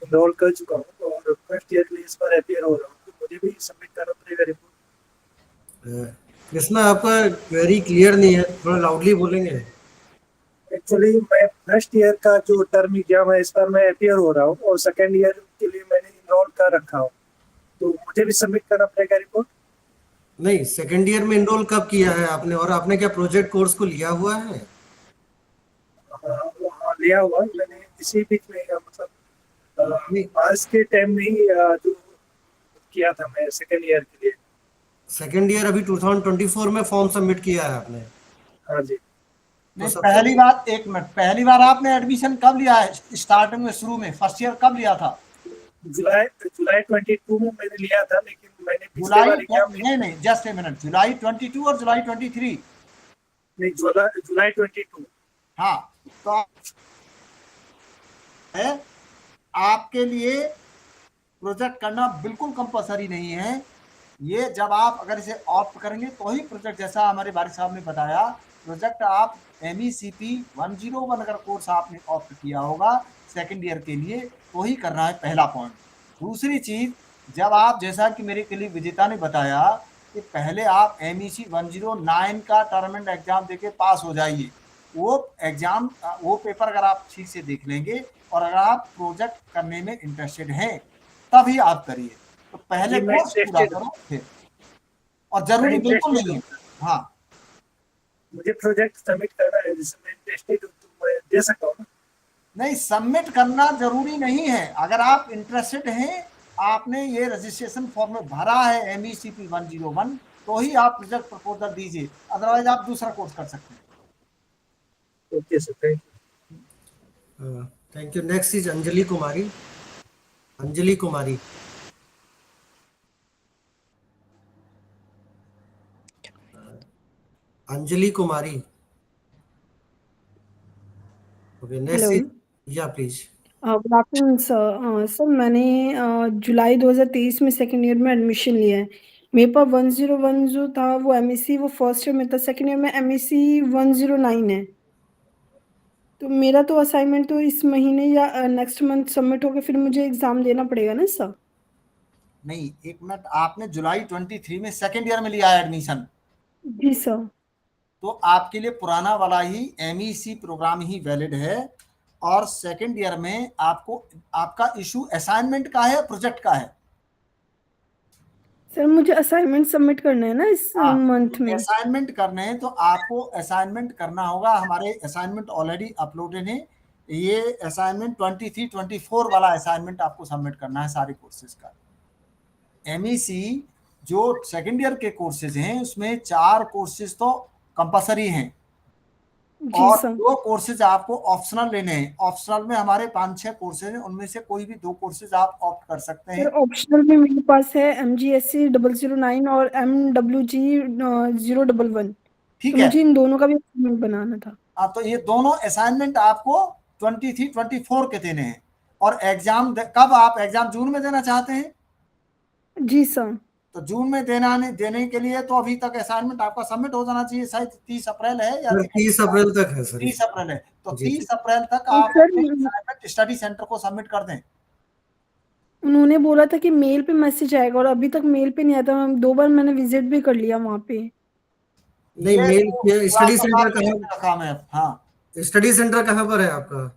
Speaker 5: इनरोल कर चुका हूँ और फर्स्ट ईयर के लिए इस बार अपियर हो रहा हूँ, तो मुझे भी सबमिट करना पड़ेगा रिपोर्ट।
Speaker 3: कृष्णा, आपका क्वेरी क्लियर नहीं है, थोड़ा लाउडली बोलेंगे।
Speaker 5: एक्चुअली मैं फर्स्ट ईयर का जो टर्म एग्जाम है इस बार मैं अपियर हो रहा हूँ और सेकेंड ईयर के लिए मैंने इनरोल कर रखा हूँ, तो मुझे भी सबमिट करना पड़ेगा रिपोर्ट।
Speaker 3: नहीं, सेकेंड ईयर में इनरोल कब किया है आपने, और आपने क्या प्रोजेक्ट कोर्स को लिया हुआ है?
Speaker 5: हाँ, लिया हुआ मैंने इसी बीच में, मतलब आज के टाइम में ही जो किया था मैं सेकेंड ईयर के लिए।
Speaker 3: सेकेंड ईयर अभी 2024 में फॉर्म सबमिट किया है आपने?
Speaker 5: हाँ जी।
Speaker 1: नहीं, पहली बार, एक मिनट, पहली बार आपने एडमिशन कब लिया है? स्टार्टिंग में, शुरू में फर्स्ट ईयर कब लिया था?
Speaker 5: जुलाई 22 में मैंने लिया था, लेकिन मैंने पिछले बार एग्जाम
Speaker 1: नहीं जस्ट ए मिनट, जुलाई 22 और जुलाई 23?
Speaker 5: नहीं, जुलाई 22।
Speaker 1: हाँ, तो आपके लिए प्रोजेक्ट करना बिल्कुल कंपलसरी नहीं है। ये जब आप अगर इसे ऑप्ट करेंगे तो ही प्रोजेक्ट, जैसा हमारे बारिक साहब ने बताया, प्रोजेक्ट आप MECP 101 अगर कोर्स आपने ऑप्ट किया होगा सेकंड ईयर के लिए तो ही करना है, पहला पॉइंट। दूसरी चीज, जब आप, जैसा कि मेरे कलीग विजेता ने बताया कि पहले आप MEC 109 का टर्म एंड एग्जाम देके पास हो जाइए। वो एग्जाम, वो पेपर अगर आप ठीक से देख लेंगे और अगर आप प्रोजेक्ट करने में इंटरेस्टेड हैं तभी आप करिए। तो पहले
Speaker 5: जी, मैं
Speaker 1: कोर्स पूरा
Speaker 5: इंटरेस्टेड हूँ।
Speaker 1: करो फिर, और
Speaker 5: मैं
Speaker 1: जरूरी बिल्कुल
Speaker 5: इंटरेस्टेड
Speaker 1: नहीं
Speaker 5: हूँ
Speaker 1: है। हाँ,
Speaker 5: मुझे प्रोजेक्ट सबमिट करना है, जिसमें मैं इंटरेस्टेड हूँ, तो मैं दे सकता हूँ ना?
Speaker 1: नहीं, सबमिट करना जरूरी नहीं है। अगर आप इंटरेस्टेड हैं, आपने ये रजिस्ट्रेशन फॉर्म में भरा है MECP 101, तो ही आप प्रोजेक्ट प्रपोजल दीजिए, अदरवाइज आप दूसरा कोर्स कर सकते हैं।
Speaker 5: Okay sir, thank you.
Speaker 3: Thank you. Next is Anjali Kumari. Anjali Kumari. Anjali Kumari. Okay,
Speaker 6: hello.
Speaker 3: Next is, yeah please.
Speaker 6: Good afternoon sir. Sir मैंने जुलाई 2023 में सेकेंड ईयर में एडमिशन लिया है। मेरे पास 101 जो था वो एमएससी वो फर्स्ट ईयर में था, सेकेंड ईयर में एमएससी 109 है। तो मेरा तो असाइनमेंट तो इस महीने या नेक्स्ट मंथ सबमिट होकर फिर मुझे एग्जाम देना पड़ेगा ना सर?
Speaker 1: नहीं, एक मिनट, आपने जुलाई 23 में सेकेंड ईयर में लिया है एडमिशन,
Speaker 6: जी सर।
Speaker 1: तो आपके लिए पुराना वाला ही MEC प्रोग्राम ही वैलिड है। और सेकेंड ईयर में आपको, आपका इशू असाइनमेंट का है, प्रोजेक्ट का है?
Speaker 6: सर मुझे असाइनमेंट सबमिट करना है ना इस
Speaker 1: हाँ,
Speaker 6: मंथ में।
Speaker 1: असाइनमेंट करने हैं तो आपको असाइनमेंट करना होगा। हमारे असाइनमेंट ऑलरेडी अपलोडेड है। ये असाइनमेंट 23-24 वाला असाइनमेंट आपको सबमिट करना है सारे कोर्सेज का। MEC जो सेकेंड ईयर के कोर्सेज हैं उसमें 4 कोर्सेज तो कंपलसरी हैं,
Speaker 6: जी
Speaker 1: और
Speaker 6: सर।
Speaker 1: 2 कोर्सेज आपको ऑप्शनल लेने हैं। ऑप्शनल में हमारे 5-6 कोर्सेज हैं, उनमें से कोई भी 2 कोर्सेज आप ऑप्ट कर सकते
Speaker 6: सर
Speaker 1: हैं।
Speaker 6: ऑप्शनल में मेरे पास है MGSC 009 और MWG 011। तो
Speaker 1: ठीक है।
Speaker 6: मुझे इन दोनों का भी असाइनमेंट बनाना था।
Speaker 1: हाँ, तो ये दोनों असाइनमेंट आपको 23-24 के देने हैं। और एग्जाम कब आप एग्जाम जून में देना चाहते हैं?
Speaker 6: जी सर।
Speaker 1: तो जून में देने के लिए तो अभी तक असाइनमेंट आपका सबमिट हो जाना चाहिए। शायद 30 अप्रैल है या
Speaker 3: सर 30 अप्रैल तक है सर।
Speaker 1: 30 अप्रैल है, तो
Speaker 3: जी।
Speaker 1: 30 अप्रैल तक
Speaker 6: और
Speaker 1: आप
Speaker 6: सर
Speaker 1: अपने असाइनमेंट स्टडी सेंटर को सबमिट कर दें।
Speaker 6: उन्होंने बोला था कि मेल पे मैसेज आएगा और अभी तक मेल पे नहीं आता। 2 बार मैंने विजिट भी कर लिया वहाँ पे।
Speaker 3: नहीं,
Speaker 1: ये
Speaker 3: मेल
Speaker 1: तो
Speaker 3: ये
Speaker 1: क्लास
Speaker 3: स्टडी सेंटर
Speaker 1: ऑफिस
Speaker 3: कहाँ,
Speaker 1: का काम है। हाँ,
Speaker 3: स्टडी सेंटर कहाँ पर है आपका?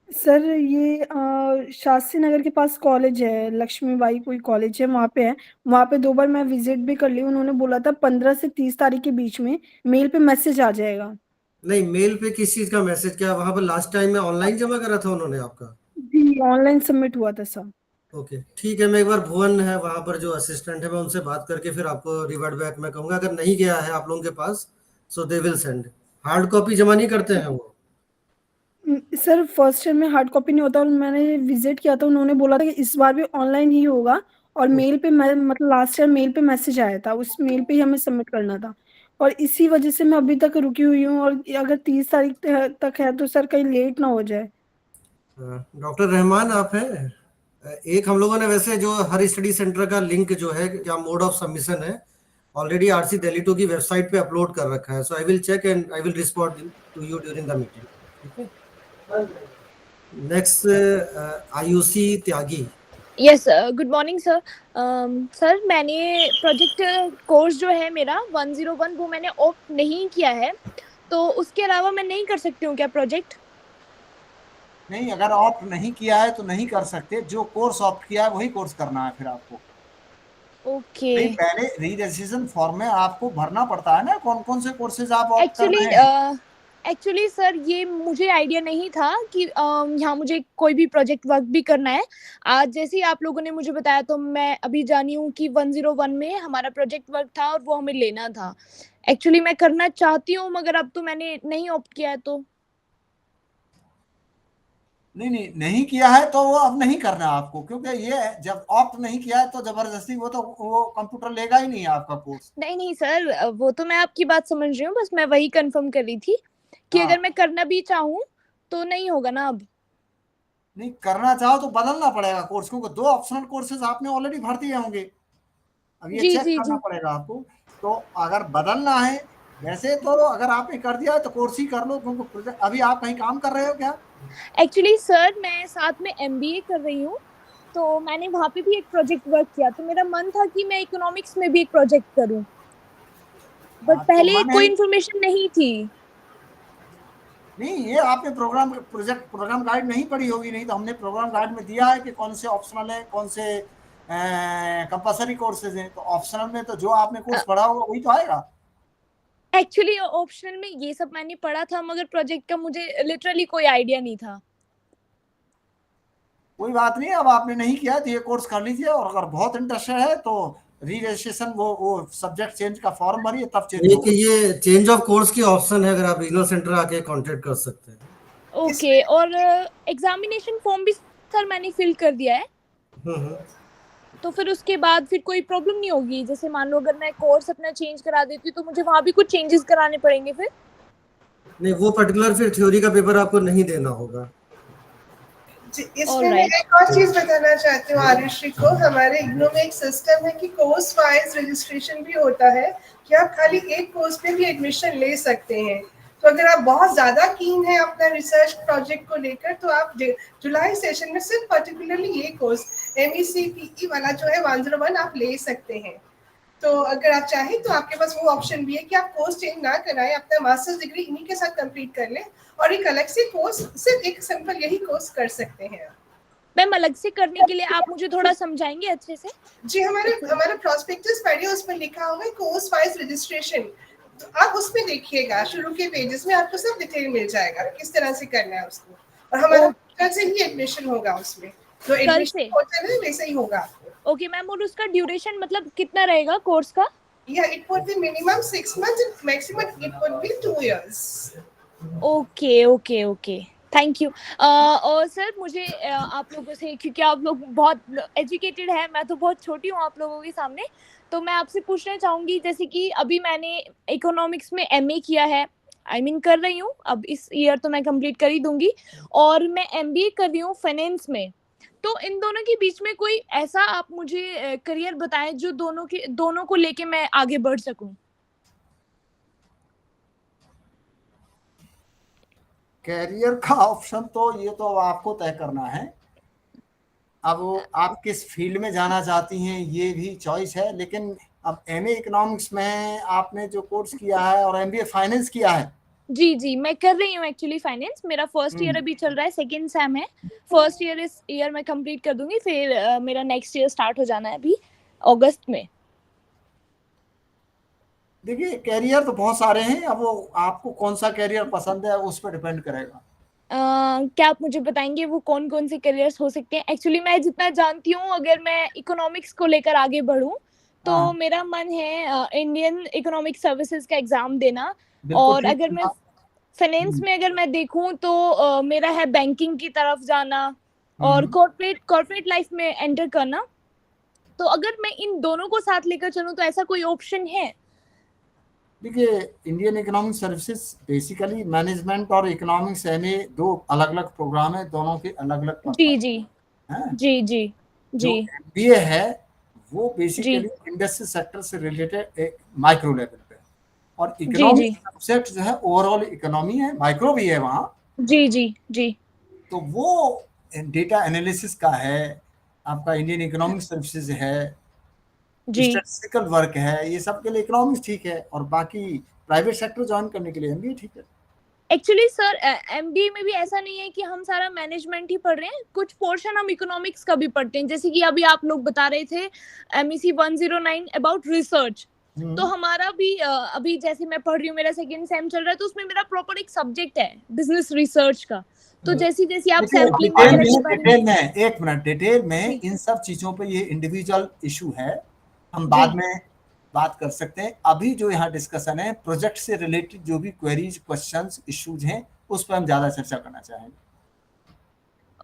Speaker 6: सर ये शास्त्री नगर के पास कॉलेज है, लक्ष्मीबाई कोई कॉलेज है, वहाँ पे है। वहाँ पे 2 बार मैं विजिट भी कर ली। उन्होंने बोला था 15 से 30 तारीख के बीच में मेल पे मैसेज आ जाएगा।
Speaker 3: नहीं, मेल पे किस चीज का मैसेज? क्या वहां पर लास्ट टाइम में ऑनलाइन जमा करा था उन्होंने आपका?
Speaker 6: जी ऑनलाइन सबमिट हुआ था सर।
Speaker 3: ओके, ठीक है। मैं एक बार भुवन है वहां पर जो असिस्टेंट है, मैं उनसे बात करके फिर आपको रिवर्ट बैक मैं कहूंगा। अगर नहीं गया है आप लोगों के पास, so they will send. Hard copy जमा नहीं करते हैं वो?
Speaker 6: सर फर्स्ट ईयर में हार्ड कॉपी नहीं होता और मैंने विजिट किया था। उन्होंने बोला था कि इस बार भी ऑनलाइन ही होगा। और मेल पे मतलब लास्ट ईयर मेल पे मैसेज आया था, उस मेल पे ही हमें सबमिट करना था। और इसी वजह से मैं अभी तक रुकी हुई हूँ। और अगर 30 तारीख तक है तो सर कहीं लेट ना हो जाए।
Speaker 3: डॉक्टर रहमान आप हैं? एक हम लोगों ने वैसे जो हर स्टडी सेंटर का लिंक जो है या मोड ऑफ सबमिशन है, ऑलरेडी RC दिल्ली 2 की वेबसाइट पे अपलोड कर रखा है। So I will check and I will respond to you during the meeting. ठीक है। Next, Ayushi Tyagi.
Speaker 7: Yes good morning sir. Sir मैंने प्रोजेक्ट कोर्स जो है मेरा 101 वो मैंने ऑप्ट नहीं किया है, तो उसके अलावा मैं नहीं कर सकती हूँ क्या प्रोजेक्ट?
Speaker 1: नहीं, अगर ऑप्ट नहीं किया है तो नहीं कर सकते। जो कोर्स ऑप्ट किया है वही कोर्स करना है फिर आपको।
Speaker 7: ओके।
Speaker 1: नहीं, पहले री रजिस्ट्रेशन फॉर्म में आपको भरना पड़ता है ना कौन कौन से कोर्सेज आप ऑप्ट कर
Speaker 7: एक्चुअली
Speaker 1: रहे हैं।
Speaker 7: एक्चुअली सर ये मुझे आइडिया नहीं था कि यहाँ मुझे कोई भी प्रोजेक्ट वर्क भी करना है। आज जैसे ही आप लोगों ने मुझे बताया तो मैं अभी जानी हूँ कि 101 में हमारा प्रोजेक्ट वर्क था और वो हमें लेना था। एक्चुअली मैं करना चाहती हूँ मगर अब तो मैंने नहीं ऑप्ट किया है तो।
Speaker 1: नहीं नहीं, नहीं किया है तो वो अब नहीं करना है आपको, क्योंकि ये जब ऑप्ट नहीं किया है तो जबरदस्ती वो कंप्यूटर लेगा ही नहीं आपका कोर्स।
Speaker 7: नहीं नहीं सर, वो तो मैं आपकी बात समझ रही हूँ, बस मैं वही कंफर्म कर रही थी कि
Speaker 1: हाँ,
Speaker 7: अगर मैं करना भी चाहूँ तो नहीं होगा ना अब।
Speaker 1: नहीं करना चाहो तो बदलना पड़ेगा कोर्स, क्योंकि 2 ऑप्शनल कोर्सेज आपने ऑलरेडी भर दिए होंगे। अब ये
Speaker 7: जी
Speaker 1: चेक
Speaker 7: जी
Speaker 1: करना
Speaker 7: जी।
Speaker 1: पड़ेगा आपको। तो अगर बदलना है, वैसे तो अगर आपने कर दिया है तो कोर्स ही कर लो, क्योंकि अभी आप कहीं काम कर रहे हो क्या?
Speaker 7: एक्चुअली सर मैं साथ में एमबीए कर रही हूँ, तो मैंने वहाँ पे भी एक प्रोजेक्ट वर्क किया, तो मेरा मन था कि मैं इकोनॉमिक्स में भी एक प्रोजेक्ट करूँ, बट
Speaker 1: हाँ, तो
Speaker 7: पहले
Speaker 1: मन है।
Speaker 7: कोई इन्फॉर्मेशन नहीं थी।
Speaker 1: नहीं, ये आपने प्रोग्राम गाइड नहीं पढ़ी होगी, नहीं तो हमने प्रोग्राम गाइड में दिया है कि कौन से ऑप्शनल है, कौन से कंपलसरी कोर्सेज हैं। तो ऑप्शनल में तो जो आपने कोर्स पढ़ा होगा वही तो आएगा।
Speaker 7: एक्चुअली ऑप्शनल में ये सब मैंने पढ़ा था, मगर प्रोजेक्ट का मुझे लिटरली कोई आइडिया नहीं था।
Speaker 1: कोई बात नहीं, अब आपने नहीं किया तो ये कोर्स कर लीजिए, और अगर बहुत इंटरेस्टेड है तो री रजिस्ट्रेशन, वो सब्जेक्ट चेंज का फॉर्म भरिए, तब चेंज
Speaker 3: एक
Speaker 1: होगा।
Speaker 3: ये चेंज ऑफ कोर्स की ऑप्शन है, अगर आप रीजनल सेंटर आके कांटेक्ट कर सकते हैं।
Speaker 7: ओके, और एग्जामिनेशन फॉर्म भी सर मैंने फिल कर दिया है,
Speaker 3: हम्म।
Speaker 7: तो फिर उसके बाद फिर कोई प्रॉब्लम नहीं होगी? जैसे मान लो अगर मैं कोर्स अपना चेंज करा देती हूँ तो मुझे वहां भी कुछ चेंजेस कराने पड़ेंगे फिर?
Speaker 3: नहीं, वो पर्टिकुलर फिर थ्योरी का पेपर आपको नहीं देना होगा।
Speaker 8: इसमें मैं एक और चीज बताना चाहती हूँ आरुषि को। हमारे इग्नू में एक सिस्टम है कि कोर्स वाइज रजिस्ट्रेशन भी होता है, कि आप खाली एक कोर्स पे भी एडमिशन ले सकते हैं। तो अगर आप बहुत ज्यादा कीन है अपना रिसर्च प्रोजेक्ट को लेकर, तो आप जुलाई सेशन में सिर्फ पर्टिकुलरली ये कोर्स MECPE वाला जो है 101 आप ले सकते हैं। तो अगर आप चाहें तो आपके पास वो ऑप्शन भी है कि आप कोर्स चेंज ना कराएं, अपना मास्टर्स डिग्री इन्हीं के साथ कंप्लीट कर लें, और एक अलग से कोर्स, सिर्फ एक सिंपल यही कोर्स कर सकते हैं।
Speaker 7: मैम, अलग से करने के लिए आप मुझे थोड़ा समझाएंगे अच्छे से?
Speaker 8: जी, हमारे प्रोस्पेक्टस पढ़िए, उसमें लिखा हुआ है कोर्स वाइज रजिस्ट्रेशन। तो आप उसमें देखिएगा, शुरू के पेजेस में आपको सब डिटेल मिल जाएगा किस तरह से करना है उसको। और हमारा कल से ही एडमिशन होगा उसमें, तो
Speaker 7: कल
Speaker 8: एडमिशन
Speaker 7: से?
Speaker 8: होता है वैसे ही होगा आपको।
Speaker 7: ओके मैम, और उसका ड्यूरेशन मतलब कितना रहेगा कोर्स का?
Speaker 8: Yeah, it would be minimum 6 months and maximum it would be 2 years.
Speaker 7: Okay okay okay, thank you. और सर मुझे आप लोगों से, क्योंकि आप लोग बहुत एजुकेटेड हैं, मैं तो बहुत छोटी हूँ आप लोगों के सामने, तो मैं आपसे पूछना चाहूंगी, जैसे कि अभी मैंने इकोनॉमिक्स में MA किया है, कर रही हूँ, अब इस ईयर तो मैं कंप्लीट कर ही दूंगी, और मैं MBA कर रही हूँ फाइनेंस में। तो इन दोनों के बीच में कोई ऐसा आप मुझे करियर बताएं जो दोनों को लेके मैं आगे बढ़ सकूं।
Speaker 1: कैरियर का ऑप्शन तो ये तो आपको तय करना है। अब आप किस फील्ड में जाना चाहती हैं ये भी चॉइस है, लेकिन अब MA इकोनॉमिक्स में आपने जो कोर्स किया है और MBA फाइनेंस किया है।
Speaker 7: जी जी, मैं कर रही हूँ एक्चुअली फाइनेंस, मेरा फर्स्ट ईयर अभी चल रहा है, सेकंड सेम है, फर्स्ट ईयर इस ईयर मैं कंप्लीट कर दूंगी, फिर मेरा नेक्स्ट ईयर स्टार्ट हो जाना है अभी अगस्त में।
Speaker 1: देखिए, कैरियर तो बहुत सारे हैं, अब वो आपको कौन सा कैरियर पसंद है उस पर डिपेंड करेगा।
Speaker 7: क्या आप मुझे बताएंगे वो कौन कौन से करियर्स हो सकते हैं? एक्चुअली मैं जितना जानती हूँ, अगर मैं इकोनॉमिक्स को लेकर आगे बढ़ूँ तो
Speaker 1: हाँ,
Speaker 7: मेरा मन है इंडियन इकोनॉमिक सर्विसेज का एग्जाम देना,
Speaker 1: बिल्कुल
Speaker 7: और
Speaker 1: ठीक
Speaker 7: अगर मैं
Speaker 1: है।
Speaker 7: फाइनेंस में अगर मैं देखूं तो मेरा है बैंकिंग की तरफ जाना और
Speaker 1: हम्म।
Speaker 7: कॉर्पोरेट लाइफ में एंटर करना। तो अगर मैं इन दोनों को साथ लेकर चलूं तो ऐसा कोई ऑप्शन है?
Speaker 1: देखिए, Indian economic services basically management और इकोनॉमिक्स MA दो अलग अलग प्रोग्राम है, दोनों के अलग अलग
Speaker 7: जी
Speaker 1: पर्पस
Speaker 7: जी
Speaker 1: हैं।
Speaker 7: जी जी
Speaker 1: जो
Speaker 7: जी
Speaker 1: MBA है वो
Speaker 7: जी
Speaker 1: बेसिकली इंडस्ट्री सेक्टर से रिलेटेड एक माइक्रो लेवल पे, और
Speaker 7: जी
Speaker 1: इकोनॉमिक
Speaker 7: जी
Speaker 1: सब्जेक्ट जो है ओवरऑल इकोनॉमी है, माइक्रो भी है वहाँ।
Speaker 7: जी जी जी
Speaker 1: तो वो डेटा एनालिसिस का है, आपका इंडियन इकोनॉमिक सर्विसेज है,
Speaker 7: जी।
Speaker 1: स्टैटिस्टिकल वर्क है, ये सब के लिए इकोनॉमिक्स ठीक है, और बाकी प्राइवेट सेक्टर ज्वाइन करने के लिए MBA ठीक है।
Speaker 7: एक्चुअली सर MBA में भी ऐसा नहीं है कि हम सारा मैनेजमेंट ही पढ़ रहे हैं, कुछ पोर्शन हम इकोनॉमिक्स का भी पढ़ते हैं, जैसे कि अभी आप लोग बता रहे थे MEC 109 अबाउट रिसर्च। तो हमारा भी अभी जैसे मैं पढ़ रही हूँ, मेरा सेकंड सेम चल रहा है, तो उसमें मेरा प्रॉपर एक सब्जेक्ट है बिजनेस रिसर्च का। तो जैसी जैसी आप
Speaker 1: देखिए,
Speaker 7: सैम्पलिंग वगैरह के बारे में।
Speaker 1: डिटेल में एक मिनट, डिटेल में
Speaker 7: जी
Speaker 1: इन सब चीजों पे ये इंडिविजुअल इशू है, हम
Speaker 7: जी।
Speaker 1: बाद में बात कर सकते हैं। अभी जो यहाँ डिस्कशन है प्रोजेक्ट से रिलेटेड जो भी क्वेरीज, क्वेश्चंस, इश्यूज हैं उस पर हम ज्यादा चर्चा करना चाहेंगे।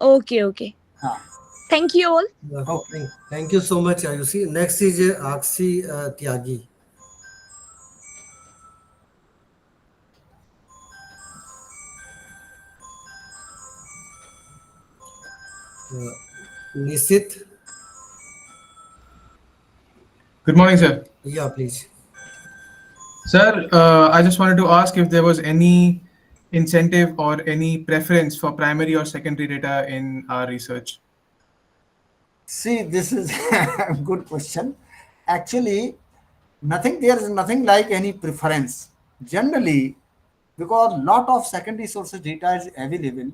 Speaker 7: ओके ओके,
Speaker 1: हाँ,
Speaker 7: thank you all.
Speaker 1: Okay.
Speaker 3: Thank you so much Aayushi. Next is Akshi Tyagi. Nishit.
Speaker 9: Good morning, sir.
Speaker 3: या please.
Speaker 9: Sir, I just wanted to ask if there was any incentive or any preference for primary or secondary data in our research.
Speaker 1: See, this is a good question. Actually, there is nothing like any preference. Generally, because lot of secondary sources data is available.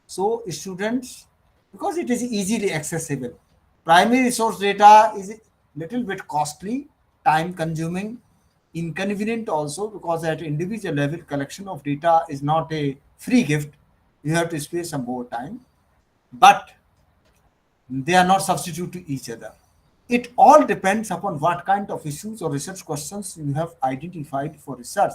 Speaker 1: So students, because it is easily accessible, primary source data is little bit costly, time consuming, inconvenient also, because at individual level collection of data is not a free gift. You have to spend some more time, but they are not substitute to each other. It all depends upon what kind of issues or research questions you have identified for research.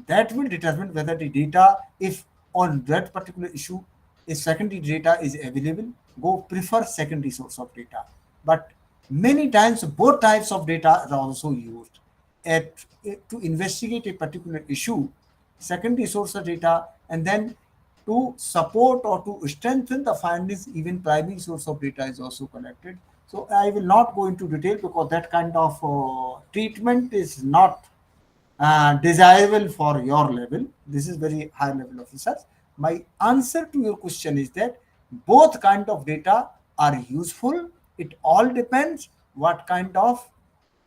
Speaker 1: That will determine whether the data, if on that particular issue, if secondary data is available, go prefer secondary source of data. But many times both types of data are also used at to investigate a particular issue, secondary source of data, and then to support or to strengthen the findings, even primary source of data is also collected. So I will not go into detail because that kind of treatment is not desirable for your level. This is very high level of research. My answer to your question is that both kind of data are useful. It all depends what kind of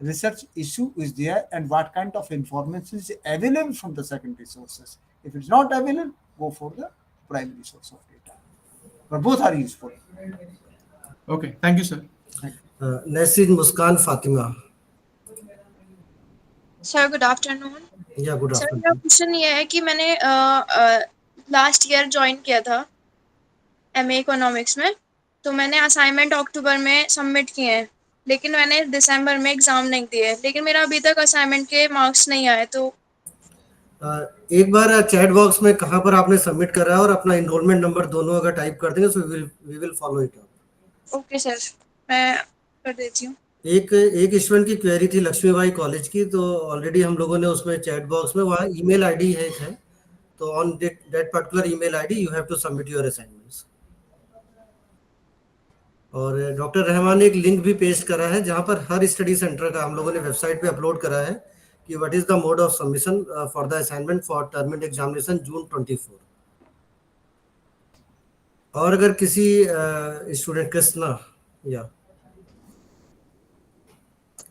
Speaker 1: research issue is there and what kind of information is available from the secondary sources. If it's not available, go for the primary source of data. But both are useful.
Speaker 9: Okay, thank you, sir.
Speaker 1: Thank
Speaker 3: Next is Muskan Fatima.
Speaker 10: Sir good afternoon.
Speaker 3: Yeah, good
Speaker 10: sir मेरा
Speaker 3: afternoon.
Speaker 10: Question ये है कि मैंने last year join किया था MA economics में, तो मैंने असाइनमेंट अक्टूबर में सबमिट किए हैं, लेकिन मैंने दिसंबर में एग्जाम नहीं दिए, लेकिन मेरा अभी तक असाइनमेंट के मार्क्स नहीं आए। तो
Speaker 3: एक बार चैट बॉक्स में कहाँ पर आपने सबमिट करा है और अपना इनरोलमेंट नंबर दोनों अगर टाइप कर देंगे, so we will follow it up.
Speaker 10: Okay sir, मैं कर देती हूँ।
Speaker 3: एक स्टूडेंट की क्वेरी थी लक्ष्मीबाई कॉलेज की, तो ऑलरेडी हम लोगों ने उसमें चैट बॉक्स में वहाँ ईमेल आईडी है, तो on that particular email ID you have to submit your assignments. और डॉक्टर रहमान ने एक लिंक भी पेस्ट करा है जहाँ पर हर स्टडी सेंटर का हम लोगों ने वेबसाइट पे अपलोड करा है कि what is the mode of submission for the assignment for terminal examination June 24। और अगर किसी स्टूडेंट कृष्णा या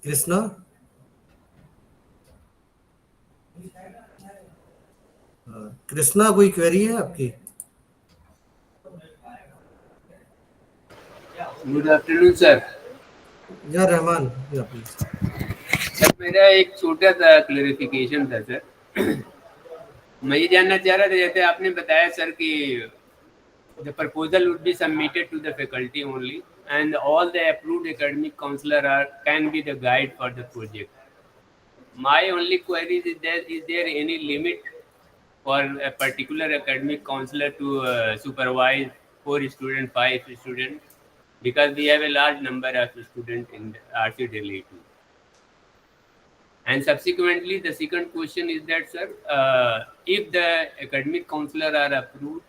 Speaker 3: कृष्णा कृष्णा कोई क्वेरी है आपकी?
Speaker 11: Good afternoon sir.
Speaker 3: या रहमान, या प्लीज।
Speaker 11: सर मेरा एक छोटा सा क्लेरिफिकेशन था सर। मैं ये जानना चाह रहा था, जैसे आपने बताया सर कि the proposal would be submitted to the faculty only and all the approved academic counsellor are can be the guide for the project. My only query is there any limit for a particular academic counselor to supervise 4 student, 5 student, because we have a large number of students in RC Delhi too. And subsequently, the second question is that, sir, if the academic counselor are approved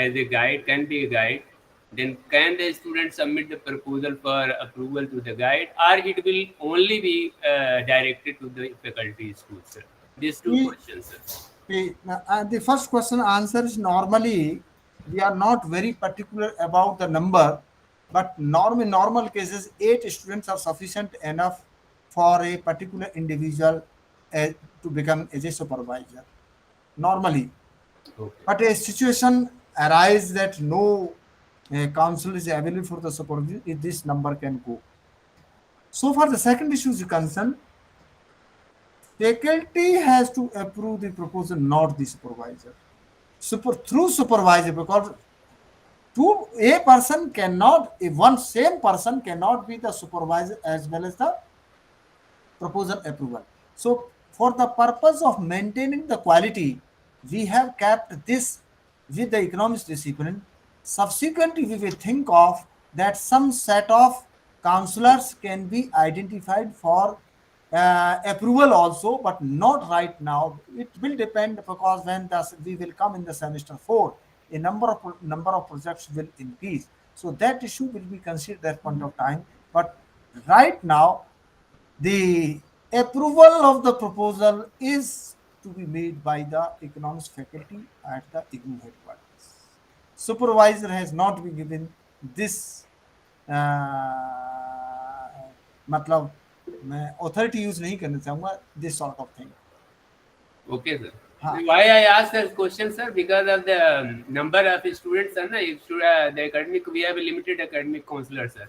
Speaker 11: as a guide, can be a guide, then can the student submit the proposal for approval to the guide, or it will only be directed to the faculty school, sir? These two
Speaker 1: you.
Speaker 11: questions, sir.
Speaker 1: The first question answer is normally we are not very particular about the number, but normal cases 8 students are sufficient enough for a particular individual to become as a supervisor normally.
Speaker 11: Okay.
Speaker 1: But a situation arises that no counsel is available for the supervision, if this number can go. So far the second issue is concerned, faculty has to approve the proposal, not the supervisor. Through supervisor, because a person cannot, if one same person cannot be the supervisor as well as the proposal approval. So for the purpose of maintaining the quality, we have kept this with the economics discipline. Subsequently, we will think of that some set of counselors can be identified for approval also, but not right now. It will depend, because when we will come in the semester 4, a number of projects will increase. So that issue will be considered at that point of time. But right now, the approval of the proposal is to be made by the economics faculty at the IGNOU headquarters. Supervisor has not been given this मतलब मैं authority use नहीं करना चाहूँगा, this sort of thing.
Speaker 11: Okay, sir. Why I asked that question, sir? Because of the number of students, sir. The academic, we have a limited academic counselor, sir.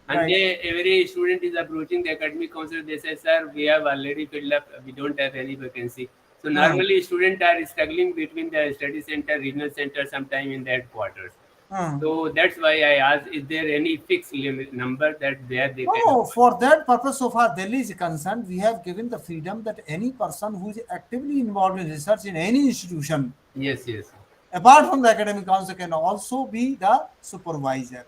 Speaker 11: And
Speaker 1: Right.
Speaker 11: every student is approaching the academic counselor. They say, sir, we have already filled up. We don't have any vacancy. So normally students are struggling between the study center, regional center, sometime in the headquarters. So that's why I asked, is there any fixed limit number that where they can?
Speaker 1: No, for that purpose, so far Delhi is concerned, we have given the freedom that any person who is actively involved in research in any institution,
Speaker 11: Yes, yes.
Speaker 1: apart from the academic council, can also be the supervisor.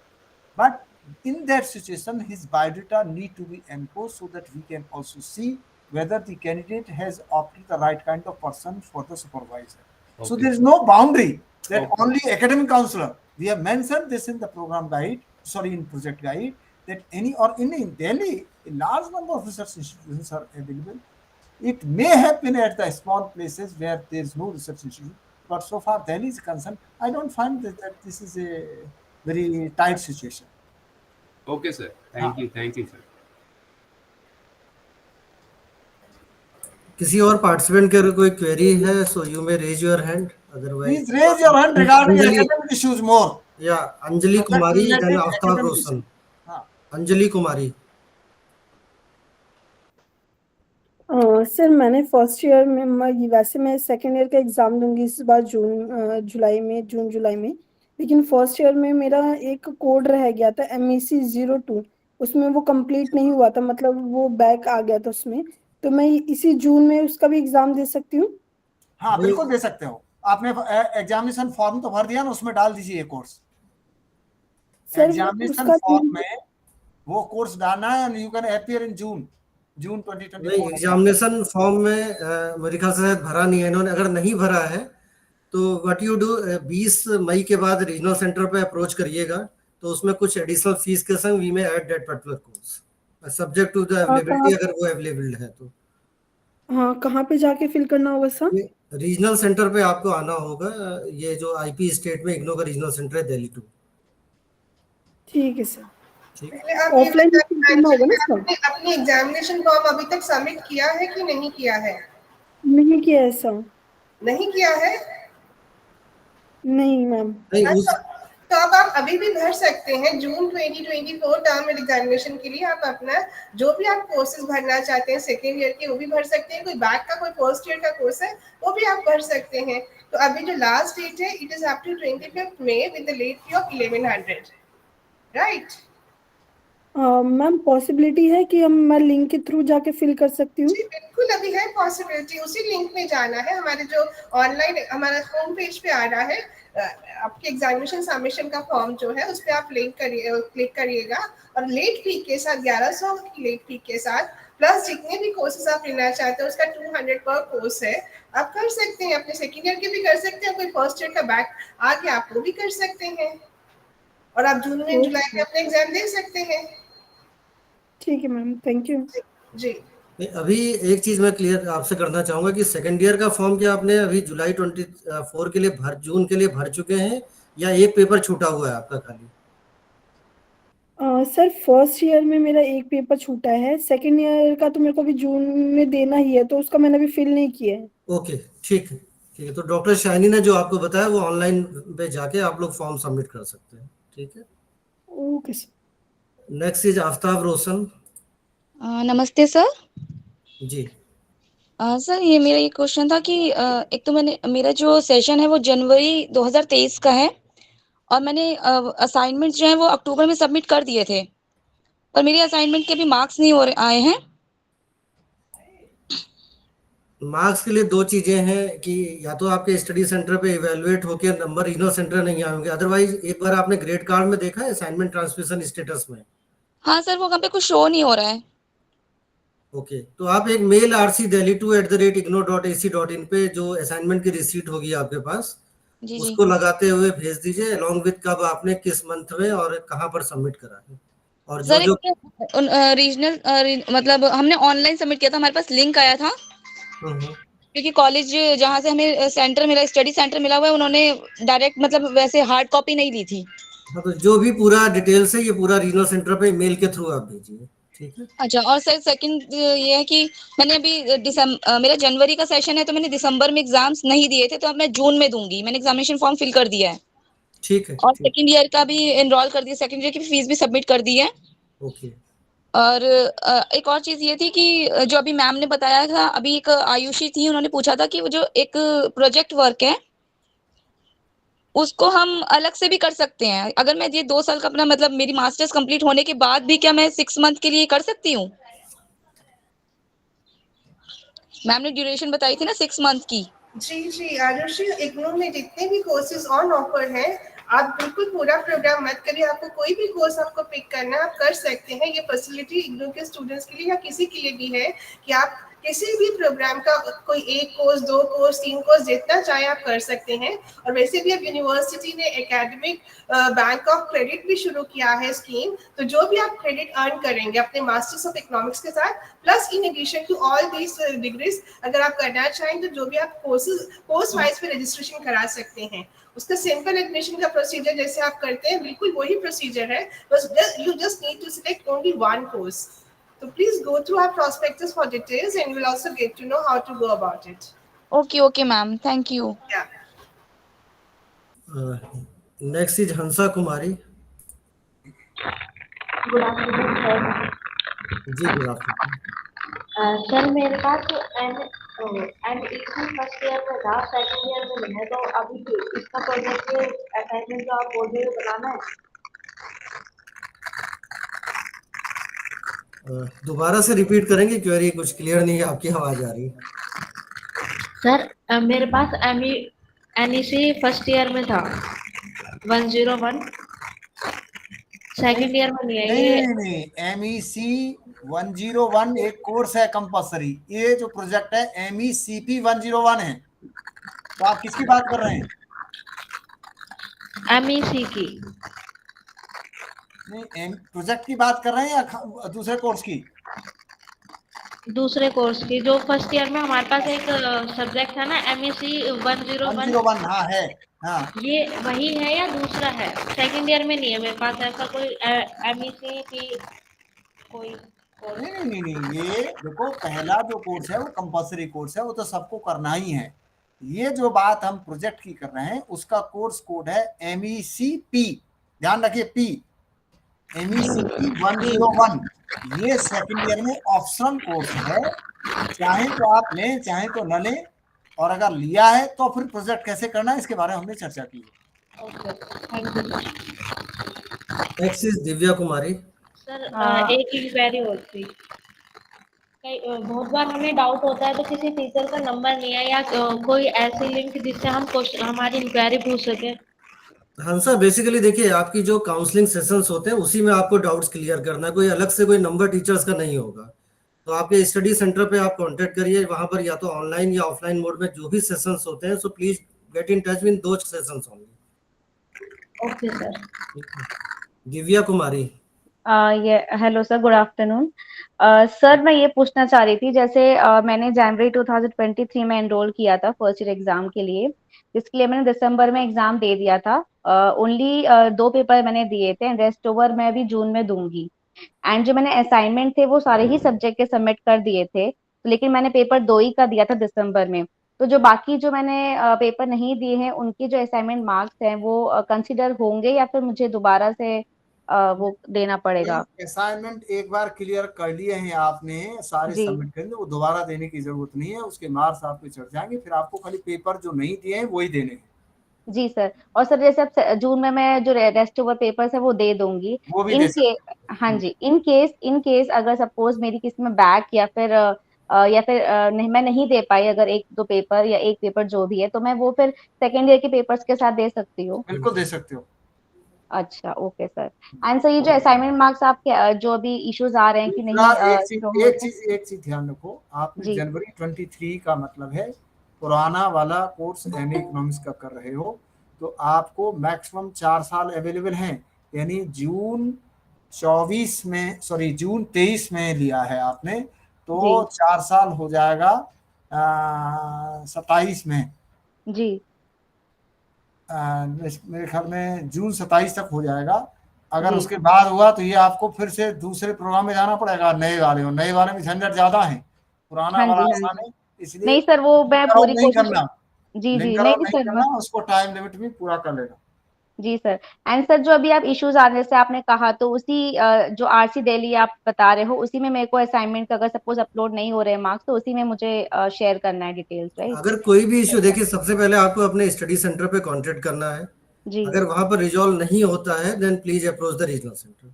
Speaker 1: But in that situation, his biodata need to be enclosed so that we can also see whether the candidate has opted the right kind of person for the supervisor. So
Speaker 11: Okay.
Speaker 1: there is no boundary that
Speaker 11: Okay.
Speaker 1: only academic counselor. We have mentioned this in the program guide, sorry, in project guide, that any or in Delhi, a large number of research institutions are available. It may happen at the small places where there is no research institute, but so far Delhi is concerned, I don't find that this is a very tight situation.
Speaker 11: Okay, sir. Thank you. Thank you, sir.
Speaker 3: किसी और participant के अगर कोई query है so you may raise your hand
Speaker 1: Please
Speaker 3: otherwise
Speaker 1: raise your hand regarding
Speaker 3: Anjali
Speaker 1: academic issues more.
Speaker 3: या Anjali
Speaker 1: Project
Speaker 3: Kumari
Speaker 1: related
Speaker 3: then Aftab
Speaker 1: academic
Speaker 3: Roshan
Speaker 1: issues. हाँ.
Speaker 3: Anjali Kumari
Speaker 6: sir मैंने first year में वैसे मैं सेकेंड ईयर का एग्ज़ाम दूंगी इस बार जून जुलाई में, लेकिन फर्स्ट ईयर में मेरा एक कोड रह गया था MEC 02, उसमें वो कंप्लीट नहीं हुआ था, मतलब वो बैक आ गया था उसमें, तो मैं इसी जून में उसका भी एग्ज़ाम दे सकती हूँ?
Speaker 1: हाँ बिल्कुल दे सकते हो, आपने एग्जामिनेशन फॉर्म तो भर दिया ना, उसमें डाल दीजिए ये कोर्स।
Speaker 6: सर
Speaker 1: एग्जामिनेशन
Speaker 6: उसका
Speaker 1: फॉर्म में वो कोर्स डालना है and you can appear in June 2024।
Speaker 3: नहीं एग्जामिनेशन फॉर्म में मेरे ख्याल से शायद भरा नहीं है इन्होंने, अगर नहीं भरा है तो व्हाट यू डू 20 मई के बाद रीजनल सेंटर पे अप्रोच करिएगा, तो उसमें कुछ एडिशनल फीस के संग वी में add that particular course subject to the availability, अगर वो अवेलेबल है तो।
Speaker 6: हाँ कहाँ पे जाके फिल करना होगा सर?
Speaker 3: रीजनल सेंटर पे आपको आना होगा, ये जो आईपी स्टेट में इग्नो का रीजनल सेंटर है दिल्ली 2।
Speaker 6: ठीक है सर।
Speaker 8: पहले आप ये
Speaker 6: ऑफलाइन
Speaker 8: बताइए,
Speaker 6: करना होगा ना सर?
Speaker 8: आपने अपनी एग्जामिनेशन फॉर्म अभी तक सबमिट किया है कि नहीं किया है?
Speaker 6: नहीं किया है सर।
Speaker 8: नहीं किया है?
Speaker 6: नहीं मैम।
Speaker 8: तो अब आप अभी भी भर सकते हैं जून 2024 टर्म एग्जामिनेशन के लिए। आप अपना जो भी आप कोर्सेज भरना चाहते हैं सेकेंड ईयर के वो भी भर सकते हैं, कोई बैक का कोई फर्स्ट ईयर का कोर्स है वो भी आप भर सकते हैं। तो अभी जो लास्ट डेट है it is up to 25 May with the late fee of 1100, right?
Speaker 6: Ma'am possibility है कि मैं लिंक के थ्रू जाके फिल कर सकती हूँ?
Speaker 8: जी बिल्कुल अभी है पॉसिबिलिटी, उसी लिंक में जाना है। हमारे जो ऑनलाइन हमारा होम पेज पे आ रहा है, आपके एग्जामिनेशन सबमिशन का फॉर्म जो है उस पर आप क्लिक करिएगा और लेट फी के साथ 1100 की लेट फी के साथ प्लस जितने भी कोर्सेज आप लेना चाहते हैं उसका 200 पर कोर्स है, आप कर सकते हैं। अपने सेकेंड ईयर के भी कर सकते हैं, कोई फर्स्ट ईयर का बैक आके आप वो भी कर सकते हैं और आप जून में जुलाई में अपने एग्जाम दे सकते हैं।
Speaker 6: ठीक है मैम, थैंक यू
Speaker 8: जी।
Speaker 3: अभी एक चीज मैं क्लियर आपसे करना चाहूंगा कि सेकंड ईयर का फॉर्म क्या आपने अभी जुलाई 24 के लिए जून के लिए भर चुके हैं या एक पेपर छूटा हुआ है आपका खाली?
Speaker 6: सर फर्स्ट ईयर में मेरा एक पेपर छूटा है, सेकेंड ईयर का तो मेरे को अभी जून में देना ही है, तो उसका मैंने अभी फिल नहीं किया है।
Speaker 3: ओके ठीक है ठीक है, तो डॉक्टर शाइनी ने जो आपको बताया वो ऑनलाइन पे जाके आप लोग फॉर्म सबमिट कर सकते हैं। ठीक है,
Speaker 6: okay sir.
Speaker 3: Next is Aftab Roshan.
Speaker 12: नमस्ते सर।
Speaker 3: जी
Speaker 12: सर ये मेरा ये क्वेश्चन था कि एक तो मेरा जो सेशन है वो जनवरी 2023 का है और मैंने असाइनमेंट जो है वो अक्टूबर में सबमिट कर दिए थे, पर मेरे असाइनमेंट के भी मार्क्स नहीं आए हैं।
Speaker 3: मार्क्स के लिए दो चीजें हैं कि या तो आपके स्टडी सेंटर पे इवेलुएट होके नंबर इग्नो सेंटर नहीं आएंगे, अदरवाइज एक बार आपने ग्रेड कार्ड में देखा है असाइनमेंट ट्रांसमिशन स्टेटस में?
Speaker 12: हाँ सर वो वहाँ पे कुछ शो नहीं हो रहा है।
Speaker 3: ओके तो आप एक मेल rcdelhi2@igno.ac.in पे जो असाइनमेंट की रिसीट होगी आपके पास
Speaker 12: जी
Speaker 3: उसको लगाते हुए भेज दीजिए अलॉन्ग विद कब आपने किस मंथ में और कहाँ पर सबमिट करा है। और जो
Speaker 12: सर
Speaker 3: जो
Speaker 12: रीजनल मतलब हमने ऑनलाइन सबमिट किया था, हमारे पास लिंक आया था क्योंकि कॉलेज जहाँ से हमें सेंटर मिला, स्टडी सेंटर मिला हुआ है, उन्होंने डायरेक्ट मतलब वैसे हार्ड कॉपी नहीं ली थी।
Speaker 3: हाँ तो जो भी पूरा डिटेल्स है ये पूरा रीजनल सेंटर पे मेल के थ्रू आप भेजिए। ठीक है।
Speaker 12: अच्छा, और सर सेकंड ये है कि मैंने अभी मेरा जनवरी का सेशन है, तो मैंने दिसंबर में एग्जाम्स नहीं दिए थे, तो अब मैं जून में दूंगी। मैंने एग्जामिनेशन फॉर्म फिल कर दिया है
Speaker 3: ठीक है।
Speaker 12: और
Speaker 3: ठीक।
Speaker 12: सेकंड ईयर का भी एनरोल कर दिया, सेकंड ईयर की फीस भी सबमिट कर दी है।
Speaker 3: ओके।
Speaker 12: और एक और चीज ये थी कि जो अभी मैम ने बताया था, अभी एक आयुषी थी, उन्होंने पूछा था कि वो जो एक प्रोजेक्ट वर्क है उसको हम अलग से भी कर सकते हैं। अगर मैं ये 2 साल का अपना मतलब मेरी मास्टर्स कंप्लीट होने के बाद भी क्या मैं 6 मंथ के लिए कर सकती हूँ? मैम ने ड्यूरेशन बताई थी ना 6 मंथ की।
Speaker 8: जी आरुषि, इग्नू में जितने भी कोर्सेज ऑन ऑफर हैं, आप बिल्कुल पूरा प्रोग्राम मत करिए। आपको कोई भी कोर्स आपको पिक करना है, आप कर सकते हैं। ये फैसिलिटी इग्नू के स्टूडेंट्स के लिए या किसी के लिए भी है कि आप किसी भी प्रोग्राम का कोई 1 कोर्स, 2 कोर्स, 3 कोर्स जितना चाहे आप कर सकते हैं। और वैसे भी अब यूनिवर्सिटी ने एकेडमिक बैंक ऑफ क्रेडिट भी शुरू किया है स्कीम। तो जो भी आप क्रेडिट अर्न करेंगे अपने मास्टर्स ऑफ इकोनॉमिक्स के साथ, plus in addition to all these degrees, अगर आप करना चाहें तो जो भी आप कोर्स वाइज पे रजिस्ट्रेशन करा सकते हैं। उसका सिंपल एडमिशन का प्रोसीजर जैसे आप करते हैं बिल्कुल वही प्रोसीजर है, बस you just need to select only one course. So please go through our prospectus for details, and we'll also get to know how to go about it.
Speaker 12: Okay ma'am, thank you.
Speaker 8: Yeah.
Speaker 3: Next is Hansa Kumari.
Speaker 13: Good afternoon sir.
Speaker 3: जी good afternoon.
Speaker 13: Sir मेरे पास M M first year में था, second year में नहीं है, तो अभी इसका प्रोजेक्ट असाइनमेंट जो आप बोल रहे हो बनाना है।
Speaker 3: दोबारा से रिपीट करेंगे, क्वेरी कुछ क्लियर नहीं है, आपकी आवाज आ रही है।
Speaker 13: सर मेरे पास एनईसी फर्स्ट ईयर में था 101, सेकंड ईयर में नहीं है ये।
Speaker 1: नहीं, MEC 101 एक कोर्स है कंपल्सरी। ये जो प्रोजेक्ट है MECP 101 है। तो आप किसकी बात कर रहे हैं?
Speaker 13: एमईसी की
Speaker 1: नहीं, प्रोजेक्ट की बात कर रहे हैं या दूसरे कोर्स की?
Speaker 13: दूसरे कोर्स की, जो फर्स्ट ईयर में हमारे पास एक सब्जेक्ट है ना एमईसी 101।
Speaker 1: 101 हाँ है। हाँ,
Speaker 13: ये वही है या दूसरा है? सेकंड ईयर में नहीं है मेरे पास ऐसा कोई एमईसी की कोई कोर्स।
Speaker 1: नहीं, ये देखो, पहला जो कोर्स है वो कंपल्सरी कोर्स है, वो तो सबको करना ही है। ये जो बात हम प्रोजेक्ट की कर रहे हैं उसका कोर्स कोड है MECP। ध्यान रखिए, P, MECP 101। ये सेकंड ईयर में ऑप्शनल कोर्स है, चाहे तो आप लें चाहे तो न लें। और अगर लिया है तो फिर प्रोजेक्ट कैसे करना है इसके बारे में हमने चर्चा की है।
Speaker 13: Okay, thank you
Speaker 3: next is Divya Kumari.
Speaker 13: Sir. एक इंक्वायरी होती, बहुत बार हमें डाउट होता है तो किसी टीचर का नंबर नहीं है या कोई ऐसी लिंक जिससे हम क्वेश्चन हमारी इंक्वायरी पूछ सके।
Speaker 3: हंसा, बेसिकली देखिए, आपकी जो काउंसलिंग सेशंस होते हैं उसी में आपको डाउट्स क्लियर करना है, कोई अलग से कोई नंबर टीचर्स का नहीं होगा। तो आपके स्टडी सेंटर पे आप कांटेक्ट करिए, वहां पर या तो ऑनलाइन या ऑफलाइन मोड में जो भी सेशंस होते हैं, so please get in touch with those sessions only.
Speaker 13: Okay sir.
Speaker 3: Divya Kumari.
Speaker 14: ये hello sir, good afternoon. Sir मैं ये पूछना चाह रही थी, जैसे मैंने जनवरी 2023 में एनरोल किया था फर्स्ट ईयर एग्जाम के लिए, जिसके लिए मैंने दिसंबर में एग्जाम दे दिया था। ओनली 2 पेपर मैंने दिए थे, रेस्ट ओवर मैं अभी जून में दूंगी। एंड जो मैंने असाइनमेंट थे वो सारे ही सब्जेक्ट के सबमिट कर दिए थे, लेकिन मैंने पेपर 2 ही का दिया था दिसंबर में। तो जो बाकी जो मैंने पेपर नहीं दिए हैं उनके जो असाइनमेंट मार्क्स हैं वो कंसिडर होंगे या फिर मुझे दोबारा से वो देना पड़ेगा?
Speaker 1: असाइनमेंट एक बार क्लियर कर लिए हैं आपने, सारे
Speaker 14: जी
Speaker 1: सबमिट करेंगे, वो दोबारा देने की जरूरत नहीं है। उसके मार्क्स आपके चढ़ जाएंगे, फिर आपको खाली पेपर जो नहीं दिए हैं वही देने हैं।
Speaker 14: जी सर। और सर जैसे अब जून में मैं जो रेस्ट ओवर पेपर्स है वो दे दूंगी।
Speaker 1: वो भी
Speaker 14: इन
Speaker 1: दे
Speaker 14: के
Speaker 1: सकते
Speaker 14: हाँ
Speaker 1: हैं।
Speaker 14: जी, इन केस अगर सपोज मेरी किसी में बैक या फिर नहीं, मैं नहीं दे पाई अगर 1-2 पेपर या एक पेपर जो भी है, तो मैं वो फिर सेकेंड ईयर के पेपर्स के साथ दे सकती हूँ?
Speaker 1: बिल्कुल दे सकते हो।
Speaker 14: अच्छा, ओके सर। एंड सर ये जो असाइनमेंट मार्क्स आपके जो अभी इश्यूज आ रहे हैं कि
Speaker 1: दूसरा,
Speaker 14: नहीं
Speaker 1: एक
Speaker 14: शो
Speaker 1: चीज
Speaker 14: हो
Speaker 1: एक
Speaker 14: रहे हैं।
Speaker 1: चीज एक चीज ध्यान रखो, आपने
Speaker 14: जी
Speaker 1: जनवरी 23 का मतलब है पुराना वाला कोर्स एमए इकोनॉमिक्स का कर रहे हो, तो आपको मैक्सिमम 4 साल अवेलेबल हैं। यानी जून 23 में लिया है आपने,
Speaker 14: जी
Speaker 1: तो 4 साल हो जाएगा 27 में।
Speaker 14: जी
Speaker 1: मेरे ख्याल में जून 27 तक हो जाएगा। अगर
Speaker 6: जी
Speaker 1: उसके बाद हुआ तो ये आपको फिर से दूसरे प्रोग्राम में जाना पड़ेगा, नए वाले में झंझट ज्यादा है, पुराना
Speaker 14: हाँ
Speaker 1: वाला
Speaker 14: जी, हाँ
Speaker 1: आसान
Speaker 14: जी।
Speaker 1: है। इसलिए
Speaker 14: नहीं सर, वो मैं
Speaker 1: लिंक आउट
Speaker 14: पूरी
Speaker 1: नहीं
Speaker 14: कोशिश।
Speaker 1: करना,
Speaker 14: जी, जी।
Speaker 1: लिंक
Speaker 14: नहीं,
Speaker 1: आउट
Speaker 14: नहीं
Speaker 1: नहीं
Speaker 14: सर,
Speaker 1: करना, उसको टाइम लिमिट में पूरा कर लेना।
Speaker 14: जी सर। एंड सर, जो अभी आप इश्यूज आने से आपने कहा, तो उसी जो आरसी दिल्ली आप बता रहे हो, उसी में मेरे को असाइनमेंट का अगर सपोज अपलोड नहीं हो रहे मार्क्स, तो उसी में मुझे शेयर करना है डिटेल्स, राइट?
Speaker 3: अगर कोई भी इश्यू, देखिए सबसे पहले आपको अपने स्टडी सेंटर पे कांटेक्ट करना है।
Speaker 14: जी।
Speaker 3: अगर वहां पर रिजॉल्व नहीं होता है then please approach the regional centre.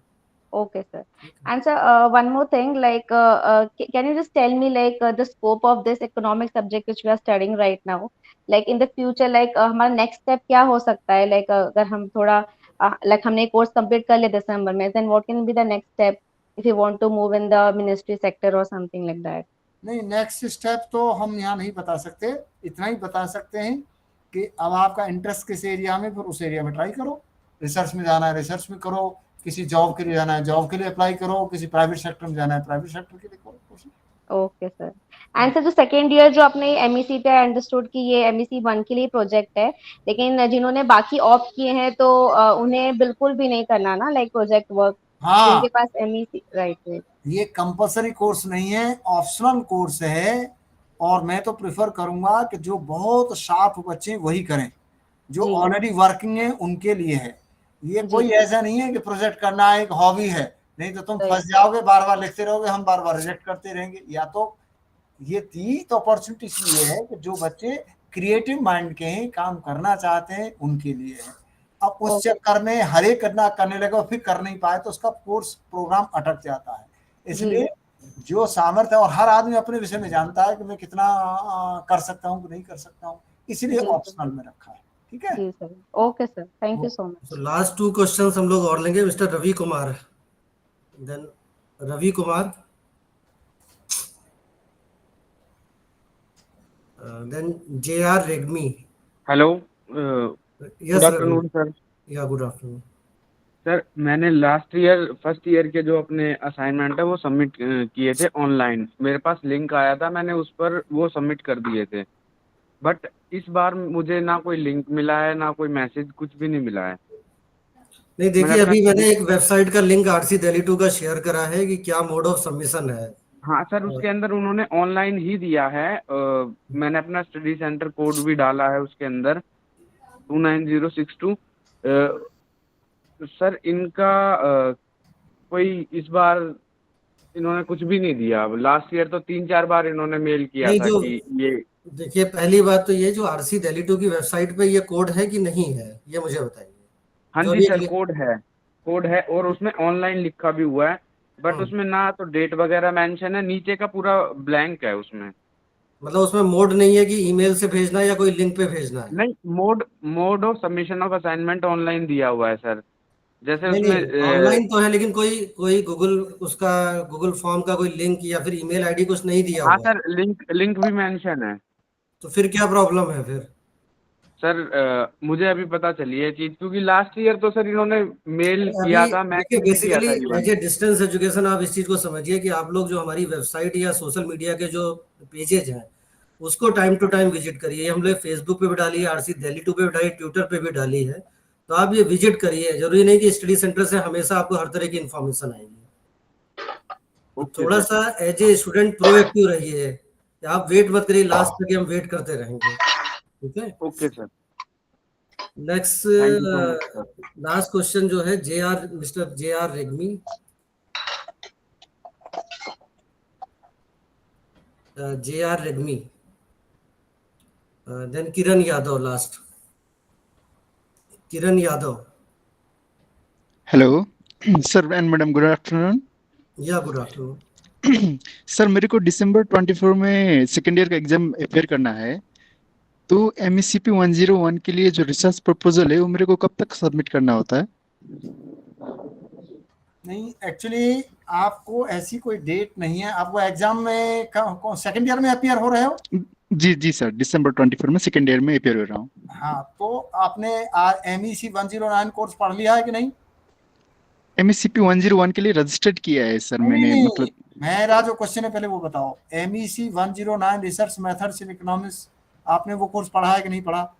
Speaker 14: Okay, sir. And sir, one more thing, like, can you just tell me, like, the scope of this economic subject which we are studying right now? Like, in the future, like, हमारा next step क्या हो सकता है? Like, अगर हम थोड़ा, like, हमने course complete कर लिया दिसंबर में, then what can be the next step if you want to move in the ministry sector or something like that?
Speaker 1: नहीं, नेक्स्ट स्टेप तो हम यहाँ नहीं बता सकते, इतना ही बता सकते हैं कि अब आपका इंटरेस्ट किस एरिया में, फिर उस एरिया में ट्राई करो। रिसर्च में जाना है रिसर्च में करो, किसी जॉब के लिए जाना है जॉब के लिए अप्लाई करो, किसी प्राइवेट सेक्टर में जाना है प्राइवेट सेक्टर के लिए करो कोशिश।
Speaker 14: Okay sir. एंड सर, जो सेकेंड ईयर जो आपने एमईसी पे अंडरस्टूड कि ये एमईसी 1 के लिए प्रोजेक्ट है, लेकिन जिन्होंने बाकी ऑप्ट किए हैं तो उन्हें बिल्कुल भी नहीं करना ना, लाइक प्रोजेक्ट वर्क,
Speaker 1: हाँ,
Speaker 14: जिनके पास एमईसी, राइट, राइट।
Speaker 1: ये कंपलसरी कोर्स नहीं है, ऑप्शनल कोर्स है। और मैं तो प्रेफर करूंगा कि जो बहुत शार्प बच्चे वही करें, जो
Speaker 14: जी
Speaker 1: ऑलरेडी वर्किंग है उनके लिए है। ये
Speaker 14: जी
Speaker 1: कोई ऐसा नहीं है कि प्रोजेक्ट करना एक हॉबी है, नहीं तो तुम
Speaker 14: राइट।
Speaker 1: फंस जाओगे, बार बार लिखते रहोगे, हम बार बार रिजेक्ट करते रहेंगे। या तो ये दी तो अपॉर्चुनिटी इसलिए है कि जो बच्चे क्रिएटिव माइंड के हैं, काम करना चाहते हैं, उनके लिए है। अब उस
Speaker 14: ओके।
Speaker 1: चक्कर में हर एक करना करने लगे और फिर कर नहीं पाए तो उसका कोर्स प्रोग्राम अटक जाता है।
Speaker 14: जी
Speaker 1: इसलिए जो सामर्थ्य है, और हर आदमी अपने विषय में जानता है कि मैं कितना कर सकता हूँ कि नहीं कर सकता हूँ, इसलिए
Speaker 14: जी सर।
Speaker 1: ऑप्शनल में रखा है। ठीक है।
Speaker 14: जी sir. Okay sir, thank you so
Speaker 3: तो
Speaker 14: मच।
Speaker 3: लास्ट 2 क्वेश्चंस हम लोग और लेंगे। Mister Ravi Kumar, then Ravi Kumar, then J R Regmi.
Speaker 11: Hello,
Speaker 3: yes
Speaker 11: good
Speaker 3: Ravi,
Speaker 11: afternoon sir.
Speaker 3: Yeah good afternoon.
Speaker 11: Sir, मैंने लास्ट ईयर फर्स्ट ईयर के जो अपने असाइनमेंट है वो सबमिट किए थे ऑनलाइन। मेरे पास लिंक आया था, मैंने उस पर वो सबमिट कर दिए थे। बट इस बार मुझे ना कोई लिंक मिला है, ना कोई मैसेज, कुछ भी नहीं मिला है।
Speaker 3: नहीं
Speaker 11: मैंने
Speaker 3: देखिए,
Speaker 11: अपना
Speaker 3: अभी मैंने
Speaker 11: स्टडी,
Speaker 3: एक वेबसाइट का लिंक आरसी दिल्ली 2 का शेयर करा है कि क्या मोड ऑफ सबमिशन है।
Speaker 11: हाँ सर, उसके अंदर उन्होंने ऑनलाइन ही दिया है। मैंने अपना स्टडी सेंटर कोड भी डाला है उसके अंदर, 29062। सर, इनका कोई इस बार इन्होंने कुछ भी नहीं दिया। लास्ट ईयर तो 3-4 बार इन्होंने मेल किया
Speaker 3: नहीं,
Speaker 11: था
Speaker 3: जो
Speaker 11: कि ये।
Speaker 3: देखिए पहली बात तो ये, जो आरसी दिल्ली 2 की वेबसाइट पे ये कोड है कि नहीं है, ये मुझे बताइए।
Speaker 11: हाँ
Speaker 3: जो
Speaker 11: जी
Speaker 3: अभी एक
Speaker 11: सर, कोड है और उसमें ऑनलाइन लिखा भी हुआ है। बट
Speaker 3: हम्म,
Speaker 11: उसमें ना तो डेट वगैरह मेंशन है, नीचे का पूरा ब्लैंक है उसमें।
Speaker 3: मतलब उसमें मोड नहीं है कि ईमेल से भेजना है या कोई लिंक पे भेजना है।
Speaker 11: नहीं, mode of submission of assignment online दिया हुआ है सर। जैसे
Speaker 3: नहीं
Speaker 11: उसमें
Speaker 3: नहीं, ऑनलाइन तो है लेकिन कोई कोई गूगल, उसका गूगल फॉर्म का कोई लिंक या फिर ईमेल आईडी कुछ नहीं दिया
Speaker 11: हाँ
Speaker 3: हुआ है।
Speaker 11: सर, लिंक भी मेंशन है।
Speaker 3: तो फिर क्या प्रॉब्लम है फिर?
Speaker 11: सर, मुझे अभी पता चली है चीज, क्योंकि लास्ट ईयर तो सर इन्होंने मेल
Speaker 3: अभी
Speaker 11: किया था,
Speaker 3: देखिए,
Speaker 11: मैसेज भी दिया
Speaker 3: बेसिकली
Speaker 11: था
Speaker 3: as
Speaker 11: even.
Speaker 3: A distance education आप इस चीज को समझिए कि आप लोग जो हमारी वेबसाइट या सोशल मीडिया के जो पेजेज हैं उसको टाइम टू टाइम विजिट करिए। हम लोग फेसबुक पे भी डाली है, आरसी दिल्ली 2 पे भी डाली, ट्विटर पे भी डाली है। तो आप ये विजिट करिए, जरूरी नहीं कि स्टडी सेंटर से हमेशा आपको हर तरह की इंफॉर्मेशन आएगी। तो
Speaker 11: ओके
Speaker 3: थोड़ा
Speaker 11: सर।
Speaker 3: सा एज ए स्टूडेंट प्रोएक्टिव रहिए, कि आप वेट मत करिए लास्ट तक कि हम वेट करते रहेंगे। ठीक है।
Speaker 11: Okay sir,
Speaker 3: next,
Speaker 11: thank you so much sir.
Speaker 3: Last question जो है J R, mister J R Regmi, J R Regmi, then Kiran Yadav last, Kiran Yadav.
Speaker 15: Hello sir and madam, good afternoon.
Speaker 3: Yeah good afternoon.
Speaker 15: Sir, मेरे को दिसंबर 24 में सेकेंड ईयर का exam appear करना है। तो एमएससीपी 101 के लिए जो रिसर्च प्रपोजल है वो मेरे को कब तक सबमिट करना होता है?
Speaker 1: नहीं, एक्चुअली आपको ऐसी कोई डेट नहीं है। आपको एग्जाम में कौन सेकंड ईयर में अपियर हो रहे हो?
Speaker 15: जी जी सर, दिसंबर 24 में सेकेंड ईयर में अपेयर हो रहा हूँ।
Speaker 1: हाँ, तो आपने एमईसी 109 कोर्स पढ़ लिया है कि नहीं?
Speaker 15: एमएससीपी 101 के लिए रजिस्टर्ड किया है सर
Speaker 1: नहीं
Speaker 15: मैंने,
Speaker 1: नहीं,
Speaker 15: मतलब।
Speaker 1: मेरा जो क्वेश्चन है पहले वो बताओ। MEC 109 research methods in economics, आपने वो कोर्स पढ़ा है कि नहीं पढ़ा?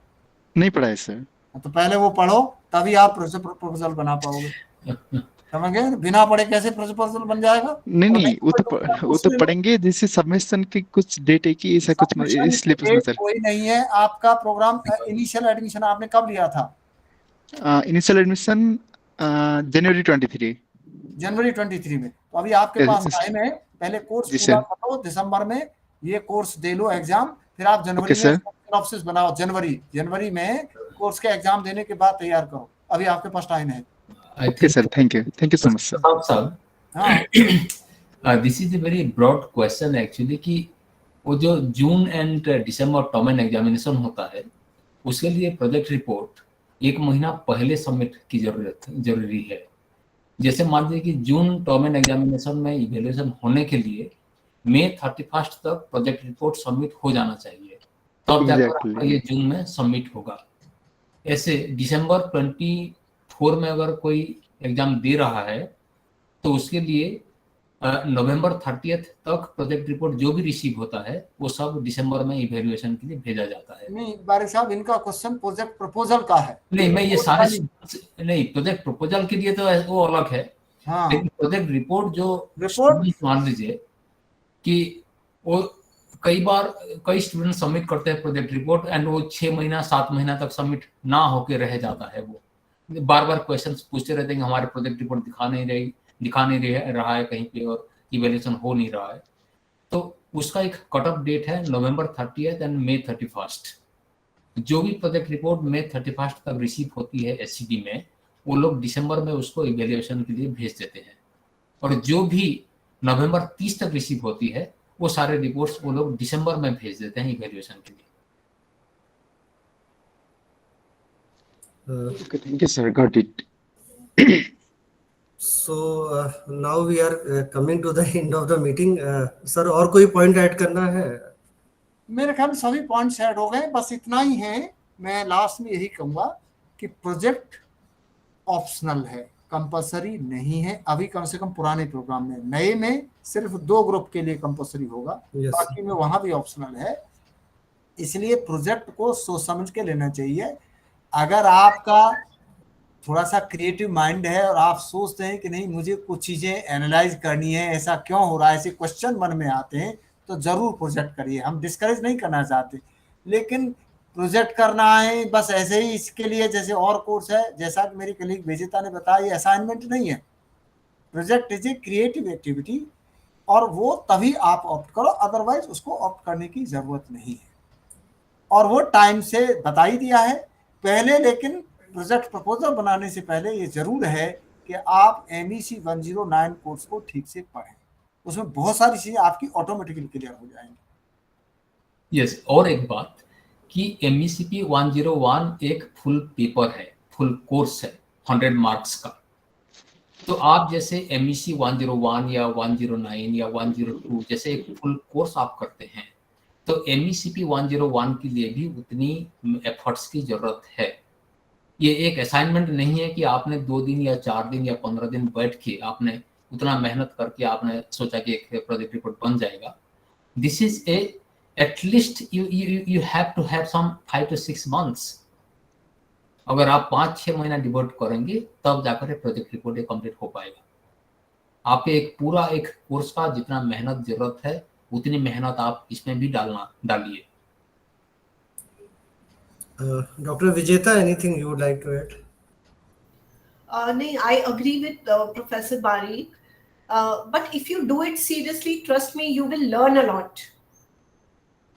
Speaker 15: नहीं पढ़ा है सर।
Speaker 1: तो पहले वो पढ़ो, तभी आप प्रोपोजल बना पाओगे। समझ गए? बिना पढ़े कैसे प्रपोजल बन जाएगा?
Speaker 15: नहीं
Speaker 1: और
Speaker 15: नहीं,
Speaker 1: नहीं
Speaker 15: वो
Speaker 1: कोई
Speaker 15: तो
Speaker 1: तो उसका
Speaker 15: वो
Speaker 1: पूछ
Speaker 15: तो
Speaker 1: लेना।
Speaker 15: पढ़ेंगे, जैसे सबमिशन की कुछ डेट है कि ऐसा कुछ
Speaker 1: सबमिशन
Speaker 15: इसलिए
Speaker 1: की
Speaker 15: पूछना
Speaker 1: डेट
Speaker 15: सर।
Speaker 1: कोई नहीं है। आपका प्रोग्राम इनिशियल एडमिशन आपने कब लिया था?
Speaker 15: इनिशियल एडमिशन जनवरी 23।
Speaker 1: जनवरी 23 में। तो अभी आपके पास
Speaker 15: यस
Speaker 1: टाइम है, पहले कोर्स
Speaker 15: जी
Speaker 1: पूरा
Speaker 15: सर।
Speaker 1: करो, दिसंबर में ये कोर्स दे लो एग्जाम, फिर आप
Speaker 15: ओके
Speaker 1: जनवरी में
Speaker 15: सर।
Speaker 1: सिनॉप्सिस बनाओ। जनवरी में कोर्स के एग्जाम देने के बाद तैयार करो, अभी आपके पास टाइम है।
Speaker 2: I
Speaker 15: okay
Speaker 2: think
Speaker 15: sir, thank you so much sir.
Speaker 2: साहब,
Speaker 1: हाँ
Speaker 2: this is a very broad question actually, कि वो जो June and December term end examination होता है, उसके लिए प्रोजेक्ट रिपोर्ट एक महीना पहले सबमिट की जरूरी है। जैसे मान लीजिए कि जून टर्म एंड एग्जामिनेशन में इवेल्युएशन होने के लिए मई 31 तक प्रोजेक्ट रिपोर्ट सबमिट हो जाना चाहिए, तब जाकर आपका
Speaker 15: एग्जैक्टली।
Speaker 2: ये जून में सबमिट होगा। ऐसे दिसंबर 24 में अगर कोई एग्जाम दे रहा है, तो उसके लिए नवंबर 30 तक प्रोजेक्ट रिपोर्ट जो भी रिसीव होता है वो सब दिसंबर में इवेल्युएशन के लिए भेजा जाता है।
Speaker 1: नहीं बारिक साहब, इनका क्वेश्चन प्रोजेक्ट प्रपोजल का है।
Speaker 2: नहीं, मैं ये
Speaker 1: रिपोर्ट
Speaker 2: सारे
Speaker 1: का नहीं।
Speaker 2: नहीं, प्रोजेक्ट प्रपोजल के लिए तो वो अलग है,
Speaker 1: हाँ
Speaker 2: लेकिन प्रोजेक्ट रिपोर्ट जो
Speaker 1: रिपोर्ट।
Speaker 2: स्टूडेंट मान लीजिए कि वो कई बार कई स्टूडेंट सबमिट करते हैं प्रोजेक्ट रिपोर्ट, एंड वो 6 महीना 7 महीना तक सबमिट ना होके रह जाता है। वो बार बार क्वेश्चन पूछते रहते हैं कि हमारे प्रोजेक्ट रिपोर्ट दिखा नहीं रहा है कहीं पे, और इवेल्यूशन हो नहीं रहा है। तो उसका एक कट ऑफ डेट है नवंबर 30 एंड मई 31। जो भी प्रोजेक्ट रिपोर्ट मई 31 तक रिसीव होती है एससीडी में, वो लोग दिसंबर में उसको इवेल्युएशन के लिए भेज देते हैं। और जो भी नवंबर 30 तक रिसीव होती है, वो सारे रिपोर्ट्स वो लोग दिसंबर में भेज देते हैं इवेल्युएशन के लिए।
Speaker 15: Okay, thank you sir, got it.
Speaker 3: So now we are coming to the end of the meeting. Sir और कोई पॉइंट ऐड करना है?
Speaker 1: मेरे ख्याल में सभी पॉइंट्स ऐड हो गए, बस इतना ही है। मैं लास्ट में यही कहूंगा कि प्रोजेक्ट ऑप्शनल है, कंपलसरी नहीं है। अभी कम से कम पुराने प्रोग्राम में, नए में सिर्फ 2 ग्रुप के लिए कंपलसरी होगा,
Speaker 3: Yes.
Speaker 1: बाकी में वहां भी ऑप्शनल है। इसलिए प्रोजेक्ट को सोच समझ के लेना चाहिए। अगर आपका थोड़ा सा क्रिएटिव माइंड है और आप सोचते हैं कि नहीं मुझे कुछ चीजें एनालाइज करनी है, ऐसा क्यों हो रहा है, ऐसे क्वेश्चन मन में आते हैं, तो जरूर प्रोजेक्ट करिए। हम डिस्करेज नहीं करना चाहते, लेकिन प्रोजेक्ट करना है बस ऐसे ही इसके लिए, जैसे और कोर्स है, जैसा कि मेरी कलीग विजेता ने बताया, ये असाइनमेंट नहीं है। Project is a creative activity, और वो तभी आप ऑप्ट करो, अदरवाइज उसको ऑप्ट करने की जरूरत नहीं है। और वो टाइम से बता ही दिया है पहले। लेकिन प्रोजेक्ट प्रपोजल बनाने से पहले ये जरूर है कि आप MEC 109 कोर्स को ठीक से पढ़ें। उसमें बहुत सारी चीजें आपकी ऑटोमेटिकली क्लियर हो जाएंगी।
Speaker 2: यस, और एक बात कि MECP 101 एक फुल पेपर है, फुल कोर्स है 100 मार्क्स का। तो आप जैसे MEC 101 या 109 या 102 जैसे एक फुल कोर्स आप करते हैं, तो MECP 101 के लिए भी उतनी एफर्ट्स की जरूरत है। ये एक असाइनमेंट नहीं है कि आपने 2 दिन या 4 दिन या 15 दिन बैठ के आपने उतना मेहनत करके आपने सोचा कि एक प्रोजेक्ट रिपोर्ट बन जाएगा। This is a at least you have to have some 5 to 6 months। अगर आप 5-6 महीना डिवोट करेंगे, तब जाकर प्रोजेक्ट रिपोर्ट कंप्लीट हो पाएगा। आपके एक पूरा एक कोर्स का जितना मेहनत जरूरत है, उतनी मेहनत आप इसमें भी डालिए।
Speaker 3: Doctor Vijeta, anything you would like to add?
Speaker 4: No, I agree with Professor Bari. But if you do it seriously, trust me, you will learn a lot.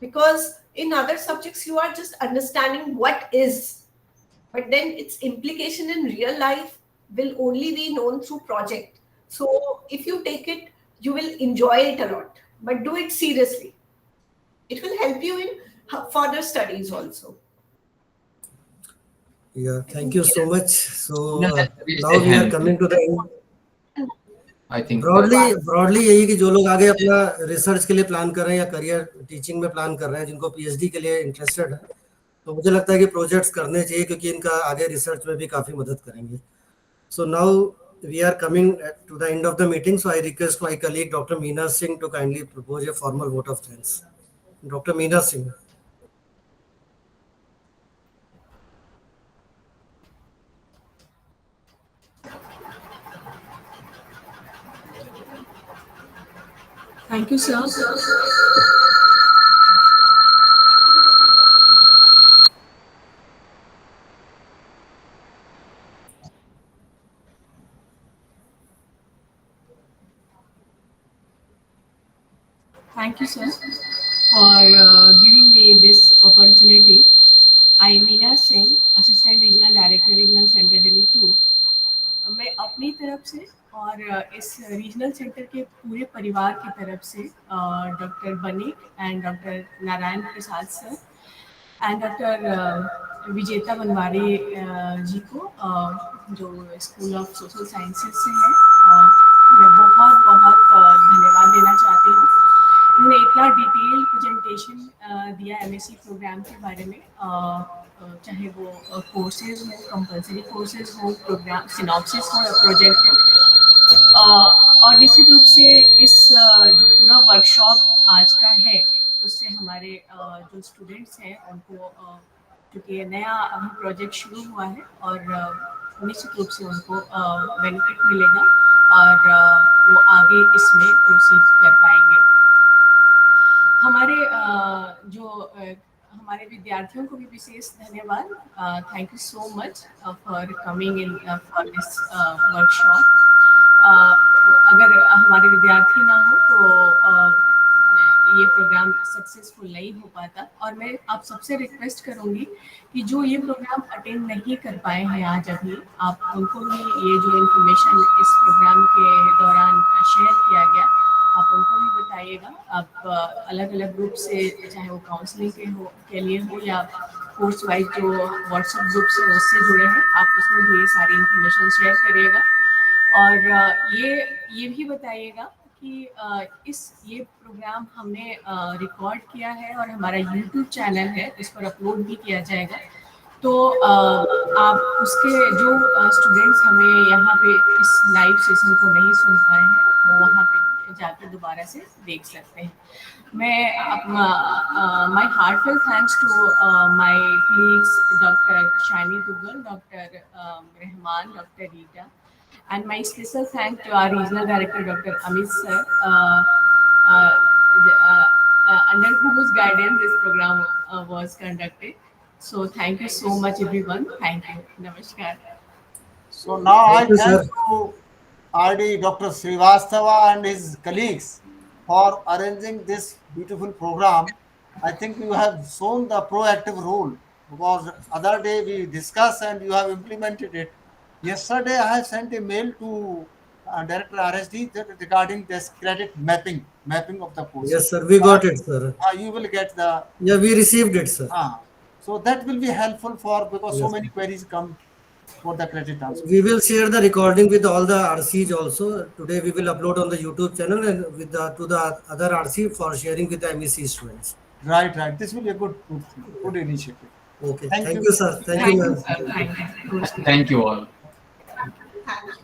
Speaker 4: Because in other subjects, you are just understanding what is, but then its implication in real life will only be known through project. So if you take it, you will enjoy it a lot. But do it seriously. It will help you in further studies also.
Speaker 3: Yeah, thank you so much. So
Speaker 2: Raise
Speaker 3: now
Speaker 2: a
Speaker 3: we are
Speaker 2: hand.
Speaker 3: coming to the end.
Speaker 2: I think
Speaker 3: broadly यही कि जो लोग आगे अपना research के लिए plan कर रहे हैं या करियर टीचिंग में प्लान कर रहे हैं, जिनको PhD के लिए इंटरेस्टेड है, तो मुझे लगता है कि प्रोजेक्ट्स करने चाहिए, क्योंकि इनका आगे रिसर्च में भी काफ़ी मदद करेंगे। So now we are coming to the end of the meeting, so I request my colleague doctor Meena Singh to kindly propose a formal vote of thanks. Doctor Meena Singh.
Speaker 16: Thank you, sir. Thank you, sir, for giving me this opportunity. I am Meena Singh, Assistant Regional Director, Regional Center Delhi 2। मैं अपनी तरफ से और इस regional centre के पूरे परिवार की तरफ से doctor Banik and doctor Narayan Prasad sir and doctor विजेता बनवारी जी को जो स्कूल ऑफ सोशल साइंसेज से है, मैं बहुत बहुत धन्यवाद देना चाहती हूँ। उन्होंने इतना डिटेल प्रेजेंटेशन दिया एमएससी प्रोग्राम के बारे में, चाहे वो कोर्सेज हो, कंपलसरी कोर्सेज हो, प्रोग्राम सिनॉप्सिस हो या प्रोजेक्ट हो। और निश्चित रूप से इस जो पूरा वर्कशॉप आज का है उससे हमारे जो स्टूडेंट्स हैं उनको क्योंकि ये नया अभी प्रोजेक्ट शुरू हुआ है और निश्चित रूप से उनको बेनिफिट मिलेगा और वो आगे इसमें प्रोसीड कर पाएंगे। हमारे हमारे विद्यार्थियों को भी विशेष धन्यवाद। Thank you so much for coming in for this workshop. अगर हमारे विद्यार्थी ना हो तो ये प्रोग्राम सक्सेसफुल नहीं हो पाता। और मैं आप सबसे रिक्वेस्ट करूँगी कि जो ये प्रोग्राम अटेंड नहीं कर पाए हैं आज अभी, आप उनको भी ये जो इन्फॉर्मेशन इस प्रोग्राम के दौरान शेयर किया गया, आप उनको भी बताइएगा। आप अलग अलग ग्रुप से, चाहे वो काउंसलिंग के लिए हो या कोर्स वाइज जो व्हाट्सएप ग्रुप से उससे जुड़े हैं, आप उसमें भी ये सारी इन्फॉर्मेशन शेयर करिएगा। और ये भी बताइएगा कि ये प्रोग्राम हमने रिकॉर्ड किया है और हमारा यूट्यूब चैनल है, इस पर अपलोड भी किया जाएगा। तो आप उसके जो स्टूडेंट्स हमें यहाँ पे इस लाइव सेशन को नहीं सुन पाए हैं, वो वहाँ पे जाके दोबारा से देख सकते हैं। मैं अपना my heartful thanks to my colleagues doctor Shiny Duggal, doctor Rahman, doctor Rita, and my special thank to our regional director Dr. Amit sir, under whose guidance this program was conducted. So thank you so much everyone. Thank you. Namaskar.
Speaker 1: So now I
Speaker 3: Thank you,
Speaker 1: thank
Speaker 3: sir.
Speaker 1: to RD Dr. Srivastava and his colleagues for arranging this beautiful program. I think you have shown the proactive role because other day we discussed and you have implemented it. Yesterday I have sent a mail to Director RSD that regarding this credit mapping of the courses.
Speaker 3: Yes, sir. We got it, sir.
Speaker 1: You will get the
Speaker 3: Yeah, we received it, sir.
Speaker 1: so that will be helpful for because so
Speaker 3: Yes,
Speaker 1: many
Speaker 3: sir.
Speaker 1: queries come for the credit transfer.
Speaker 3: We will share the recording with all the RCs also. Today we will upload on the YouTube channel and with to the other RC for sharing with the MEC students.
Speaker 1: Right. This will be a good thing, good initiative.
Speaker 3: Okay.
Speaker 1: Thank
Speaker 3: Thank
Speaker 1: you.
Speaker 3: you, sir. Thank you,
Speaker 2: Thank
Speaker 3: ma'am.
Speaker 2: you, sir. Thank you all.
Speaker 4: Thank you.